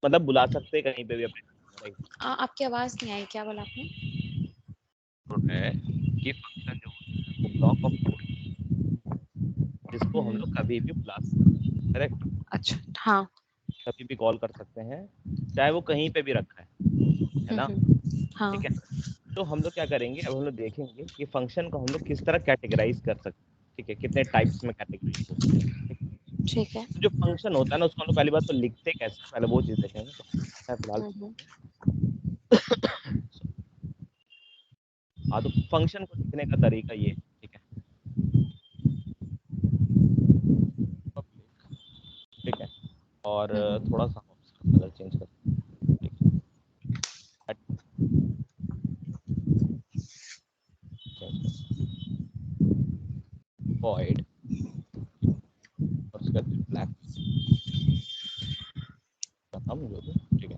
मतलब बुला सकते हैं कहीं पे भी अपने, राइट। आपकी आवाज नहीं आई, क्या बोला आपने? है कि फंक्शन जो होता है वो ब्लॉक ऑफ कोड जिसको हम लोग कभी भी बुला सकते हैं, करेक्ट। अच्छा, हाँ। कभी भी कॉल कर सकते हैं, चाहे वो कहीं पे भी रखा है ना। हाँ। ठीक है, तो हम लोग क्या करेंगे, अब हम लोग देखेंगे कि फंक्शन को हम लोग किस तरह कैटेगराइज कर सकते हैं। ठीक है, कितने टाइप्स में कैटेगराइज हो सकते हैं। ठीक है? ठीक है। तो जो फंक्शन होता है ना उसको हम लोग पहली बात तो लिखते कैसे हैं, पहले वो चीज देखेंगे। तो मैं फिलहाल हाँ, तो फंक्शन को लिखने का तरीका ये है, ठीक है। ठीक है, और थोड़ा सा कलर चेंज कर, ठीक है, चेंज कर वॉइड और उसके बाद ब्लैक हम जो भी, ठीक है,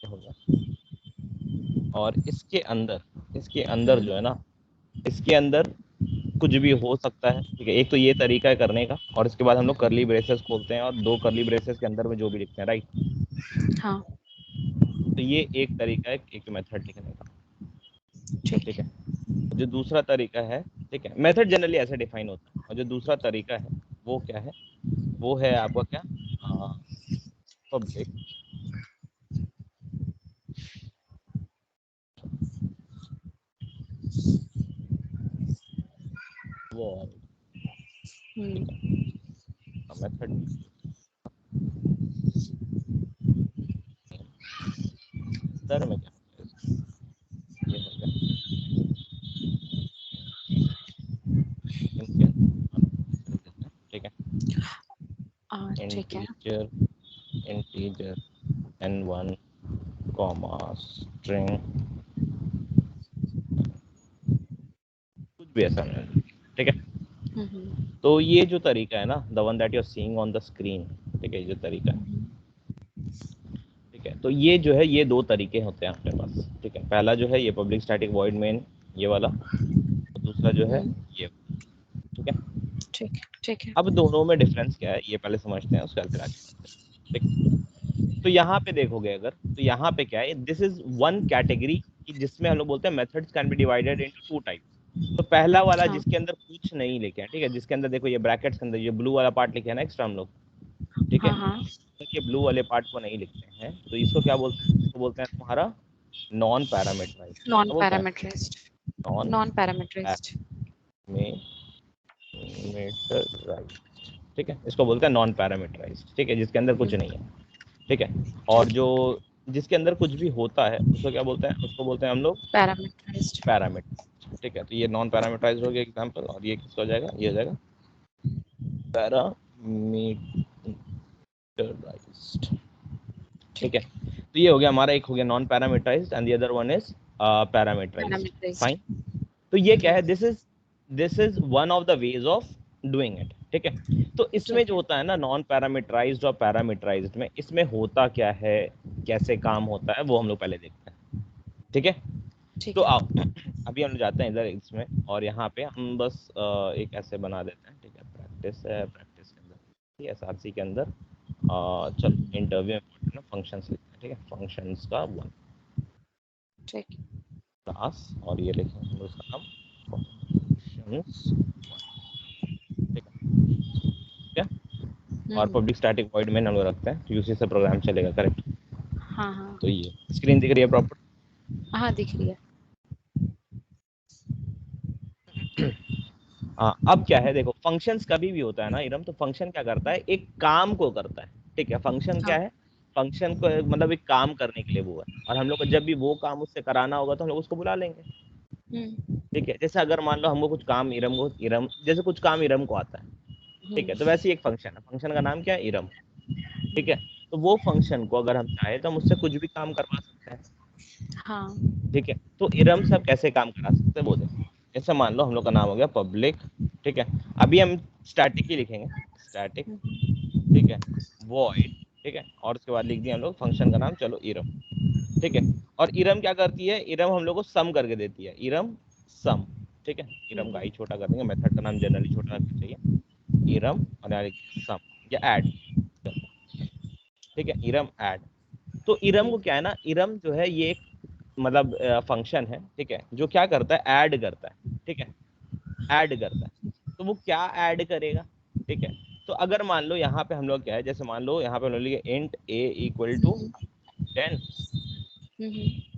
होगा। और इसके अंदर जो है ना, इसके अंदर कुछ भी हो सकता है। ठीक है, एक तो ये तरीका है करने का, और इसके बाद हम लोग करली ब्रेसेस खोलते हैं और दो करली ब्रेसेस के अंदर में जो भी लिखते हैं, राइट। हाँ। तो ये एक तरीका है, एक मेथड लिखने का। ठीक ठीक है। है, जो दूसरा तरीका है, ठीक है, मेथड जनरली ऐसे डिफाइन होता है, और जो दूसरा तरीका है वो क्या है, वो है आपका क्या, पब्लिक वॉइड। ठीक है, मेथड सर में क्या होगा इसका, ये हो गया इनके अंदर, ठीक है, ठीक है। Integer integer n1 comma string, कुछ भी ऐसा नहीं, ठीक है। तो ये जो तरीका है ना, the one that you are seeing on the screen, ठीक है, ये जो तरीका है, ठीक है, तो ये जो है, ये दो तरीके होते हैं अपने पास। ठीक है, पहला जो है ये पब्लिक स्टैटिक वॉइड मेन, ये वाला, और दूसरा जो है ये, ठीक है। ठीक है। ठीक है। अब दोनों में डिफरेंस क्या है ये पहले समझते हैं, उसके बाद फिर आगे बढ़ते हैं। ठीक, तो यहाँ पे देखोगे अगर, तो यहाँ पे क्या है, दिस इज वन कैटेगरी जिसमें हम लोग बोलते हैं methods can be divided into two types. तो पहला वाला हाँ। जिसके अंदर कुछ नहीं लिखे हैं, ठीक है, जिसके अंदर देखो ये ब्रैकेट्स के अंदर ये ब्लू वाला पार्ट लिखे है ना एक्स्ट्रा हम लोग, ठीक है, हाँ। हाँ। ये ब्लू वाले पार्ट को नहीं लिखते हैं, तो इसको क्या बोलते हैं, इसको बोलते हैं तुम्हारा नॉन पैरामीटराइज्ड। नॉन क्या बोलते हैं, parameterised. Non non parameterised. Parameterised. ठीक है, इसको बोलते हैं नॉन पैरामीटराइज्ड, ठीक है, जिसके अंदर कुछ नहीं है। ठीक है, और जो जिसके अंदर कुछ भी होता है उसको क्या बोलते हैं, उसको बोलते हैं हम लोग पैरामीटराइज्ड। पैरामीटर। ठीक है, तो ये नॉन पैरामीटराइज्ड हो गया एग्जांपल, और ये किसका हो जाएगा, ये हो जाएगा पैरामीटराइज्ड। ठीक है, तो ये हो गया हमारा, एक हो गया non parameterised and the other one is parameterised. Parameterised. Fine, तो ये क्या है, this is one of the ways of doing it. ठीक है, तो इसमें ठीक जो है। होता है ना नॉन पैरामीटराइज्ड और पैरामीटराइज्ड में, इसमें होता क्या है, कैसे काम होता है, वो हम लोग पहले देखते हैं। ठीक है, ठीक तो है। आओ अभी हम लोग जाते हैं इधर इसमें, और यहाँ पे हम बस एक ऐसे बना देते हैं। ठीक है, प्रैक्टिस है, प्रैक्टिस के अंदर एसआरसी के अंदर चलो इंटरव्यू में फंक्शंस लिखते हैं। ठीक है, फंक्शंस का वन ठीक। क्लास, और ये लिखेंगे हम लोग उसका नाम फंक्शंस वन। ठीक है, और पब्लिक स्टैटिक वॉइड में हम लोग रखते हैं, तो उसी से प्रोग्राम चलेगा, करेक्ट। हाँ। हाँ। तो ये स्क्रीन दिख रही है प्रॉपर। हाँ, दिख रही है। हाँ, अब क्या है देखो, फंक्शंस कभी भी होता है ना इरम, तो फंक्शन क्या करता है, एक काम को करता है। ठीक है, फंक्शन क्या हाँ। है, फंक्शन को मतलब एक काम करने के लिए वो है, और हम लोग को जब भी वो काम उससे कराना होगा तो हम लोग उसको बुला लेंगे। ठीक है, जैसे अगर मान लो हमको कुछ काम इरम जैसे कुछ काम इरम को आता है। ठीक है, तो वैसे ही एक फंक्शन है, फंक्शन का नाम क्या है, इरम। ठीक है, तो वो फंक्शन को अगर हम चाहे तो हम उससे कुछ भी काम करवा सकते हैं। हाँ। ठीक है, तो इरम से आप कैसे काम करा सकते हैं वो देखो। जैसे मान लो हम लोग का नाम हो गया पब्लिक। ठीक है, अभी हम स्टैटिक ही लिखेंगे, स्टैटिक। ठीक है, वॉइड। ठीक है, और उसके बाद लिख दिया हम लोग फंक्शन का नाम, चलो इरम। ठीक है, और इरम क्या करती है, इरम हम लोग को सम करके देती है, इरम सम। ठीक है, इरम का ही छोटा कर देंगे, मेथड का नाम जनरली छोटा रखना चाहिए, इरम और सम या ऐड। ठीक है, इरम ऐड। तो इरम को क्या है ना, इरम जो है ये एक मतलब फंक्शन है, ठीक है, जो क्या करता है, ऐड करता है, ठीक है, ऐड करता है। तो वो क्या ऐड करेगा, ठीक है। तो अगर मान लो यहाँ पे हम लोग क्या है, जैसे मान लो यहाँ पे हम लोग लिखे इंट a इक्वल टू 10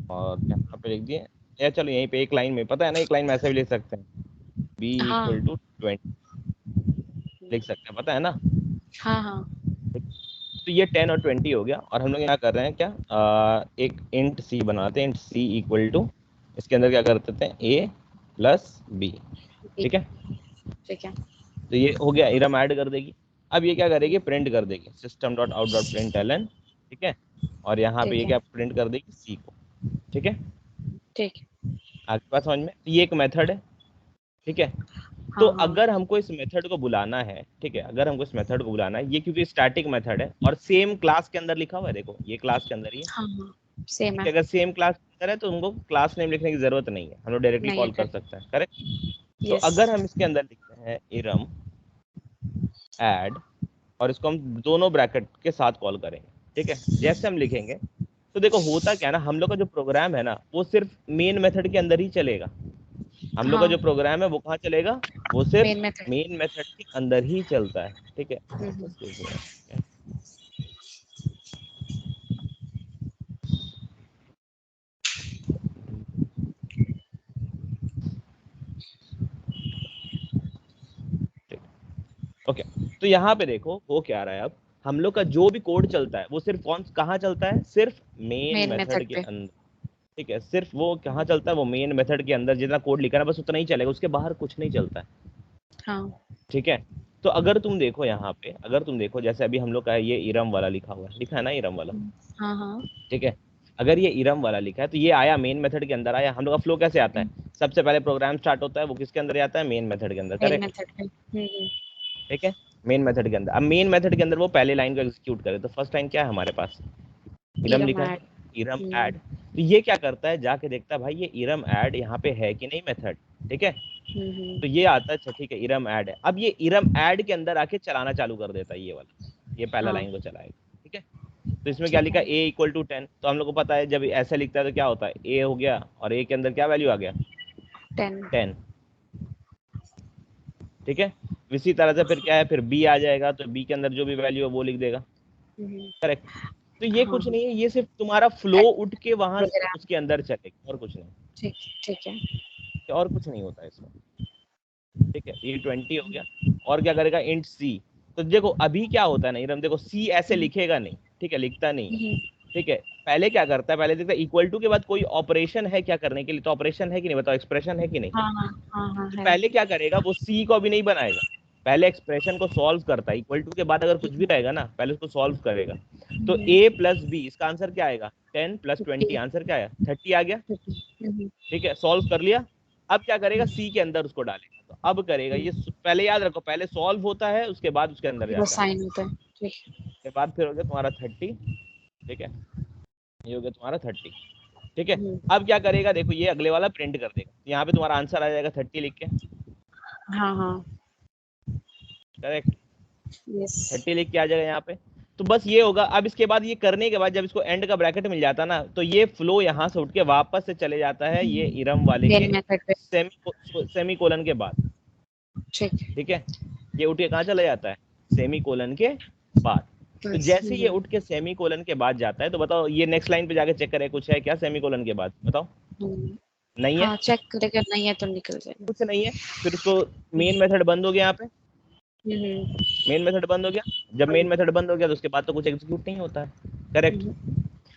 और यहाँ पे लिख दिए, या चलो यहीं पे एक लाइन में, पता है ना एक लाइन में ऐसे भी लिख सकते हैं, b हाँ इक्वल टू 20 लिख सकते हैं, पता है ना। हाँ हाँ तो ये 10 और 20 हो गया, और हम लोग यहाँ कर रहे हैं क्या, एक इंट c बनाते हैं, इंट c इक्वल टू, इसके अंदर क्या कर देते हैं, a प्लस b, ठीक है। ठीक है। तो ये हो गया, इरम ऐड कर देगी। अब ये क्या करेगी, प्रिंट कर देगी system dot out dot print ln, ठीक है, और यहाँ पे ठीक ये है। क्या प्रिंट कर देगी, सी को, ठीक है। ठीक। आपके पास समझ में, तो ये एक मेथड है, ठीक है। तो हाँ हाँ अगर हमको इस मेथड को बुलाना है, ठीक है, अगर हमको इस मेथड को बुलाना है, ये क्योंकि स्टैटिक मेथड है और सेम क्लास के अंदर लिखा हुआ है, देखो ये क्लास के अंदर ही है, हाँ हाँ सेम ठीक है। है। अगर सेम क्लास के अंदर है तो उनको क्लास नेम लिखने की जरूरत नहीं है, हम लोग डायरेक्टली नहीं है कॉल कर कर। सकते हैं, करेक्ट। तो यस। अगर हम इसके अंदर लिखते हैं इरम ऐड, और इसको हम दोनों ब्रैकेट के साथ कॉल करेंगे, ठीक है, जैसे हम लिखेंगे तो देखो होता क्या है ना, हम लोग का जो प्रोग्राम है ना वो सिर्फ मेन मेथड के अंदर ही चलेगा। हम लोग का हाँ जो प्रोग्राम है वो कहाँ चलेगा, वो सिर्फ मेन मेथड। मेन मेथड के अंदर ही चलता है, ठीक है। ओके, तो यहाँ पे देखो हो क्या रहा है, अब हम लोग का जो भी कोड चलता है वो सिर्फ कहाँ चलता है, सिर्फ मेन मेन मेथड मेथड के पे। अंदर, ठीक है। सिर्फ वो कहाँ चलता है, वो मेन मेथड के अंदर जितना कोड लिखा है बस उतना ही चलेगा, उसके बाहर कुछ नहीं चलता है, हाँ ठीक है। तो अगर तुम देखो यहाँ पे, अगर तुम देखो जैसे अभी हम लोग का है ये इरम वाला लिखा हुआ है, लिखा है ना इरम वाला, हाँ हाँ ठीक है। अगर ये इरम वाला लिखा है तो ये आया मेन मेथड के अंदर आया, हम लोग का फ्लो कैसे आता है, सबसे पहले प्रोग्राम स्टार्ट होता है वो किसके अंदर आता है, मेन मेथड के अंदर, मेन करेक्ट, मेथड पे। ठीक है। मेन मेथड के अंदर, अब मेन मेथड के अंदर वो पहले लाइन को एग्जीक्यूट करे, तो फर्स्ट लाइन क्या है हमारे पास, इरम इरम लिखा है, ऐड। इरम ऐड। तो ये क्या करता है, जाके देखता है भाई ये इरम ऐड यहाँ पे है कि नहीं मेथड, ठीक है। तो ये आता है, अच्छा ठीक है इरम ऐड है, अब ये इरम ऐड के अंदर आके चलाना चालू कर देता है, ये वाला, ये पहला हाँ लाइन को चलाएगा, ठीक है। तो इसमें क्या ठीक लिखा है। है, a इक्वल टू 10, तो हम लोग को पता है जब ऐसे लिखता है तो क्या होता है, a हो गया और a के अंदर क्या वैल्यू आ गया, 10। 10, ठीक है। इसी तरह से फिर क्या है, फिर b आ जाएगा, तो b के अंदर जो भी वैल्यू है वो लिख देगा, करेक्ट। तो ये हाँ कुछ नहीं है, ये सिर्फ तुम्हारा फ्लो उठ के वहां प्रोग्राम। उसके अंदर चलेगा, और कुछ नहीं, ठीक। ठीक है। और कुछ नहीं होता इसमें, ठीक है। ये 20 हो गया, और क्या करेगा, इंट सी। तो देखो अभी क्या होता है ना इरम, देखो सी ऐसे लिखेगा नहीं, ठीक है, लिखता नहीं है, ठीक है। पहले क्या करता है, पहले देखता है इक्वल टू के बाद कोई ऑपरेशन है क्या करने के लिए, तो ऑपरेशन है कि नहीं बताओ, एक्सप्रेशन है कि नहीं। हाँ हाँ हाँ हाँ तो है। पहले क्या करेगा, वो सी को अभी नहीं बनाएगा, पहले एक्सप्रेशन को सॉल्व करता है, इक्वल टू के बाद अगर कुछ भी रहेगा ना पहले उसको सॉल्व करेगा। तो a प्लस बी, इसका आंसर क्या आएगा, 10 प्लस 20, आंसर क्या आया, 30 आ गया, ठीक है, सॉल्व कर लिया। अब क्या करेगा, सी के अंदर उसको डालेगा, तो अब करेगा ये, पहले याद रखो पहले सॉल्व होता है उसके बाद उसके अंदर वो जाता है, साइन होता है। ठीक। उसके बाद फिर हो गया तुम्हारा 30, ठीक है, ये हो गया तुम्हारा 30, ठीक है। अब क्या करेगा, देखो ये अगले वाला प्रिंट कर देगा, यहाँ पे तुम्हारा आंसर आ जाएगा 30 लिख के, हाँ हाँ करेक्ट, यस। 30 लिख के आ जाएगा यहाँ पे। तो बस ये होगा, अब इसके बाद ये करने के बाद जब इसको एंड का ब्रैकेट मिल जाता ना, तो ये फ्लो यहाँ से उठ के वापस से चले जाता है ये इरम वाले मेन के मेथड पे। सेमी कोलन के बाद, ठीक। ठीक है। ये उठ के कहाँ चला जाता है, सेमी कोलन के बाद। तो जैसे ये उठ के सेमी कोलन के बाद जाता है, तो बताओ ये नेक्स्ट लाइन पे जाके चेक करे कुछ है क्या सेमी कोलन के बाद, बताओ, नहीं है, हाँ चेक करेगा, नहीं है तो निकल जाएगा। कुछ नहीं है। फिर उसको मेन मेथड बंद हो गया, यहाँ पे मेन मेथड बंद हो गया, जब मेन मेथड बंद हो गया तो उसके बाद तो कुछ एग्जीक्यूट नहीं होता है, करेक्ट।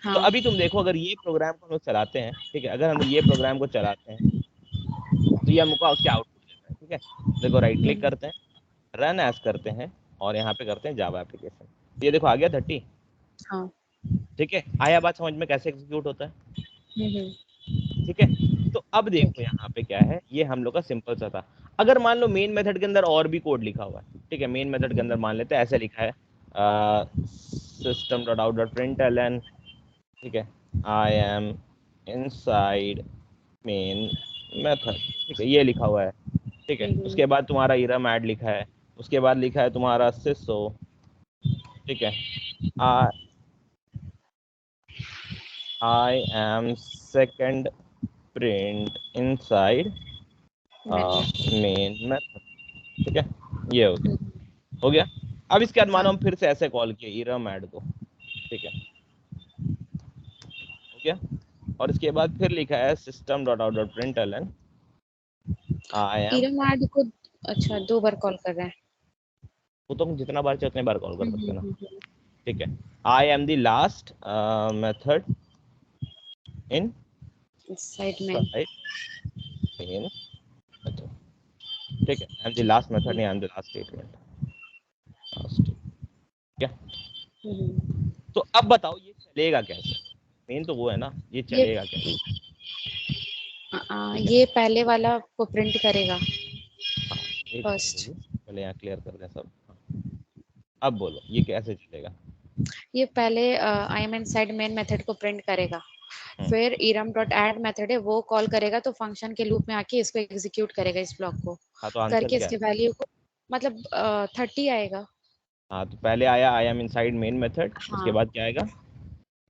हाँ तो अभी तुम देखो अगर ये प्रोग्राम को हम लोग चलाते हैं, ठीक है, अगर हम ये प्रोग्राम को चलाते हैं तो ये हमको क्या आउटपुट देता है, ठीक है। देखो राइट क्लिक करते हैं, रन एज करते हैं, और यहाँ पे करते हैं जावा एप्लीकेशन, ये देखो आ गया 30, हाँ ठीक है। आया बात समझ में कैसे एग्जीक्यूट होता है, ठीक है। तो अब देखो यहाँ पे क्या है, ये हम लोग का सिंपल सा था। अगर मान लो मेन मेथड के अंदर और भी कोड लिखा हुआ है, ठीक है, मेन मेथड के अंदर मान लेते हैं ऐसे लिखा है system dot out dot println, ठीक है, I M inside main method, ठीक है, ये लिखा हुआ है, ठीक है। उसके बाद तुम्हारा इरम ऐड लिखा है, उसके बाद लिखा है तुम्हारा सिसो, ठीक है, I am second print inside main method, ठीक है, ये हो गया। अब इसके बाद मानो हम फिर से ऐसे कॉल किए इरम ऐड को, ठीक है, हो गया। और इसके बाद फिर लिखा है system dot out dot println I am, Iram add को अच्छा 2 बार कॉल कर रहा है, वो तो जितना बार चाहे उतने बार कॉल कर सकते हो ना, ठीक है। I am the last method inside में मेन मेथड, ठीक है। I am the last method, नहीं I am the last statement, क्या। तो अब बताओ ये चलेगा कैसे, मेन तो वो है ना, ये चलेगा कैसे। ये पहले वाला को प्रिंट करेगा फर्स्ट, पहले यहाँ क्लियर कर दें सब। अब बोलो ये कैसे चलेगा। ये पहले I am inside main method को प्रिंट करेगा, फिर इरम डॉट ऐड मेथड है वो कॉल करेगा, तो फंक्शन के लूप में आके इसको एग्जीक्यूट करेगा, इस ब्लॉक को तो करके इसके वैल्यू को मतलब 30 आएगा। हाँ, तो पहले आया I am inside main method, उसके बाद क्या आएगा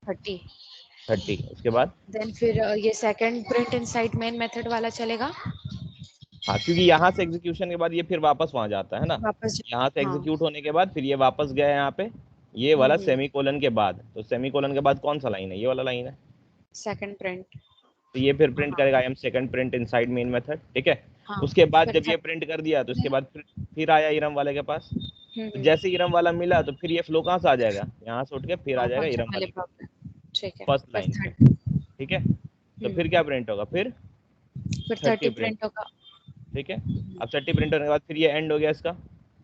30, उसके बाद देन फिर ये second print inside main method वाला चलेगा। हाँ, क्योंकि यहाँ से एग्जीक्यूशन के बाद ये फिर वापस वहां जाता है ना, यहाँ से एग्जीक्यूट होने के बाद फिर ये वापस गया यहाँ पे, ये वाला सेमीकोलन के बाद, तो सेमीकोलन के बाद कौन सा लाइन है, ये वाला लाइन है सेकंड प्रिंट, तो ये फिर प्रिंट करेगा I am second print inside main method, ठीक है। उसके बाद जब ये प्रिंट कर दिया तो इसके बाद फिर आया इरम वाले के पास, तो जैसे इरम वाला मिला तो फिर ये फ्लो कहाँ से आ जाएगा, यहाँ से उठ के फिर आ जाएगा इरम वाले फर्स्ट लाइन पे, ठीक है। तो फिर क्या प्रिंट होगा, फिर 30 प्रिंट होगा, ठीक है। अब 30 प्रिंट होने के बाद फिर ये एंड हो गया, इसका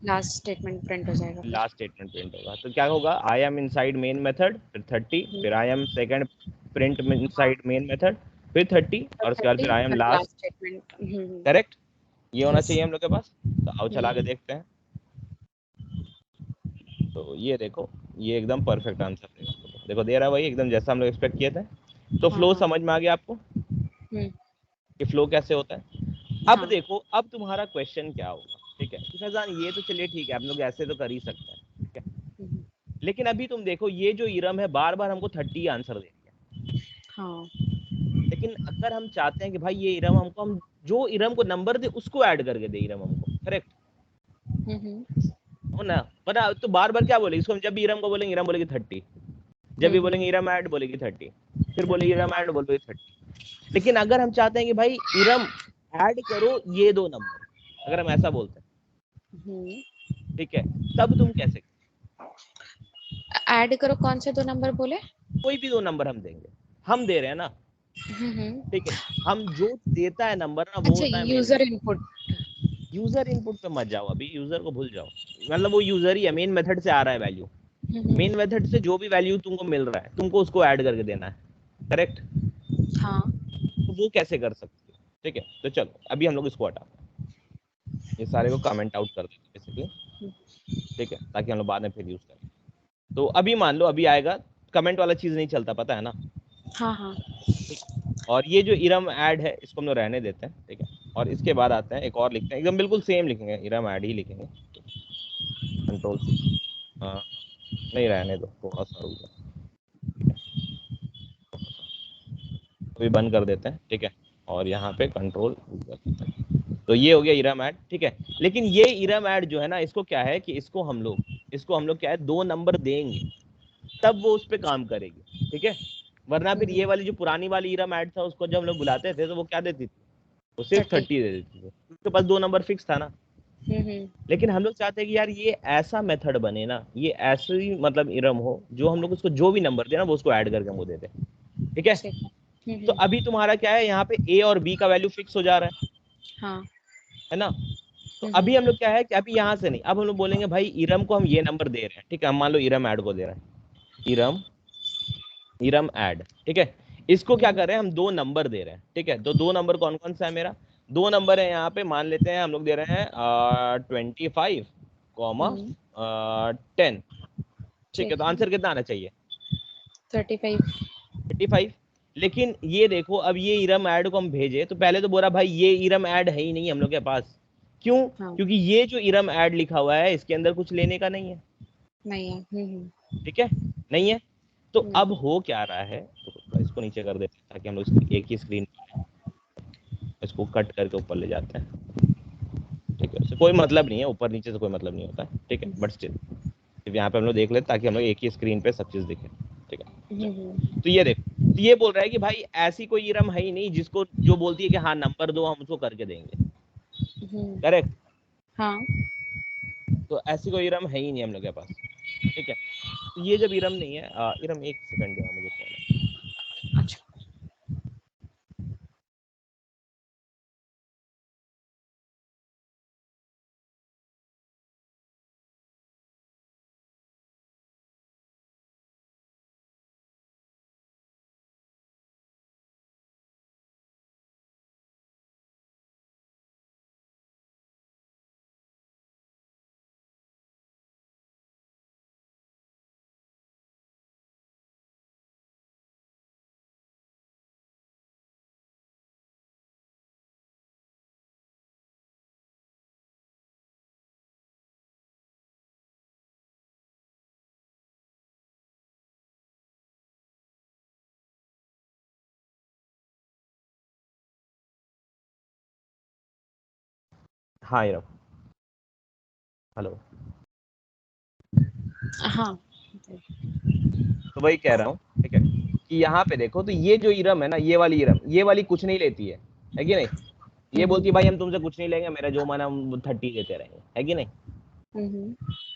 लास्ट स्टेटमेंट प्रिंट हो जाएगा, लास्ट स्टेटमेंट प्रिंट होगा। तो क्या होगा, I am inside main method, फिर 30, फिर I am second print inside main method, फिर 30, और उसके बाद फिर I am last statement, correct. ये होना चाहिए हम लोग के पास। तो आओ चला के देखते हैं। तो ये देखो, ये एकदम परफेक्ट आंसर देगा, देखो दे रहा है भाई एकदम जैसा हम लोग एक्सपेक्ट किए थे। तो फ्लो समझ में आ गया आपको कि फ्लो कैसे होता है। अब देखो, अब तुम्हारा क्वेश्चन क्या होगा, ठीक है। तो फैजान ये तो चलिए ठीक है, आप लोग ऐसे तो कर ही सकते हैं, ठीक है। लेकिन अभी तुम देखो ये जो इरम है बार बार हमको 30 आंसर दे रही है, लेकिन अगर हम चाहते हैं कि भाई ये इरम हमको, हम जो इरम को नंबर दे उसको ऐड करके दे इरम हमको, करेक्ट हो ना, वरना तो बार बार क्या बोलेगी इसको, हम जब भी इरम को बोलेंगे इरम बोलेगी 30, जब भी बोलेंगे इरम ऐड बोलेगी 30, फिर बोलेगी इरम ऐड बोलेगी 30। लेकिन अगर हम चाहते हैं कि भाई इरम ऐड करो ये दो नंबर, अगर हम ऐसा बोलते हैं, ठीक है, तब तुम कैसे ऐड करो, कौन से दो नंबर बोले, कोई भी दो नंबर हम देंगे, हम दे रहे हैं ना, ठीक है। हम जो देता है नंबर ना वो होता है यूजर इनपुट। यूजर इनपुट पे मत जाओ, अभी यूजर को भूल जाओ, मतलब वो यूजर ही है, मेन मेथड से आ रहा है वैल्यू, मेन मेथड से जो भी वैल्यू तुमको मिल रहा है तुमको उसको ऐड करके देना है, करेक्ट। हाँ, तो वो कैसे कर सकते हो, ठीक है। तो चलो अभी हम लोग इसको हटाते हैं, ये सारे को कमेंट आउट कर देते बेसिकली, ठीक है, ताकि हम लोग बाद में फिर यूज करें। तो अभी मान लो अभी आएगा, कमेंट वाला चीज नहीं चलता, पता है ना। हाँ, ठीक। और ये जो इरम ऐड है इसको हम लोग रहने देते हैं, ठीक है। और इसके बाद आते हैं एक और लिखते हैं, एकदम बिल्कुल सेम लिखेंगे, इरम ऐड ही लिखेंगे, कंट्रोल नहीं रहने दो, थोड़ा सा रुक जाओ, अभी बंद कर देते हैं, ठीक है। और यहाँ पे कंट्रोल कर देते हैं। तो ये हो गया इरम ऐड, ठीक है। लेकिन ये इरम ऐड जो है ना, इसको क्या है कि इसको हम लोग क्या है, दो नंबर देंगे तब वो उस पर काम करेगी, ठीक है। वरना फिर ये वाली जो पुरानी वाली इरम ऐड था उसको जब हम लोग बुलाते थे तो वो क्या देती थी, वो सिर्फ 30 दे देती थी, उसके पास दो नंबर फिक्स था ना। लेकिन हम लोग चाहते हैं कि यार ये ऐसा मेथड बने ना, ये ऐसी मतलब इरम हो जो हम लोग उसको जो भी नंबर दे ना वो उसको ऐड करके हमको दे दे, ठीक है। तो अभी तुम्हारा क्या है, यहाँ पे ए और बी का वैल्यू फिक्स हो जा रहा है, हाँ, है ना। तो अभी हम लोग क्या है कि अभी यहाँ से नहीं, अब हम लोग बोलेंगे भाई इरम को हम ये नंबर दे रहे हैं, ठीक है। हम मान लो इरम ऐड को दे रहे हैं, इरम ऐड, ठीक है। इसको क्या कर रहे हैं, हम दो नंबर दे रहे हैं, ठीक है। तो दो नंबर कौन कौन सा है, मेरा दो नंबर है यहाँ पे, मान लेते हैं हम लोग दे रहे हैं 25, 10, ठीक है। तो आंसर कितना आना चाहिए, 35। लेकिन ये देखो, अब ये इरम ऐड को हम भेजे तो पहले तो बोला भाई ये इरम ऐड है ही नहीं हम लोग के पास, क्यों, क्योंकि ये जो इरम ऐड लिखा हुआ है इसके अंदर कुछ लेने का नहीं है, ठीक है, नहीं है। तो अब हो क्या रहा है, थोड़ा इसको नीचे कर देते हैं ताकि हम लोग एक ही स्क्रीन इसको कट करके ऊपर ले जाते हैं, ठीक है। उससे कोई मतलब नहीं है, ऊपर नीचे से कोई मतलब नहीं होता है, ठीक है, बट स्टिल यहाँ पे हम लोग देख लेते ताकि हम लोग एक ही स्क्रीन पे सब चीज दिखे, ठीक है। तो ये देखो, तो ये बोल रहा है कि भाई ऐसी कोई इरम है ही नहीं जिसको जो बोलती है कि हाँ नंबर दो हम उसको करके देंगे, करेक्ट। हाँ, तो ऐसी कोई इरम है ही नहीं हम लोग के पास, ठीक है। तो ये जब इरम नहीं है, इरम एक सेकंड दो मुझे कॉल है। अच्छा। हाँ इरम, हेलो। हाँ, तो वही कह रहा हूँ, ठीक है, कि यहाँ पे देखो तो ये जो इरम है ना, ये वाली इरम, ये वाली कुछ नहीं लेती है कि नहीं। ये बोलती है भाई हम तुमसे कुछ नहीं लेंगे, मेरा जो मन है हम 30 देते रहेंगे, है कि नहीं।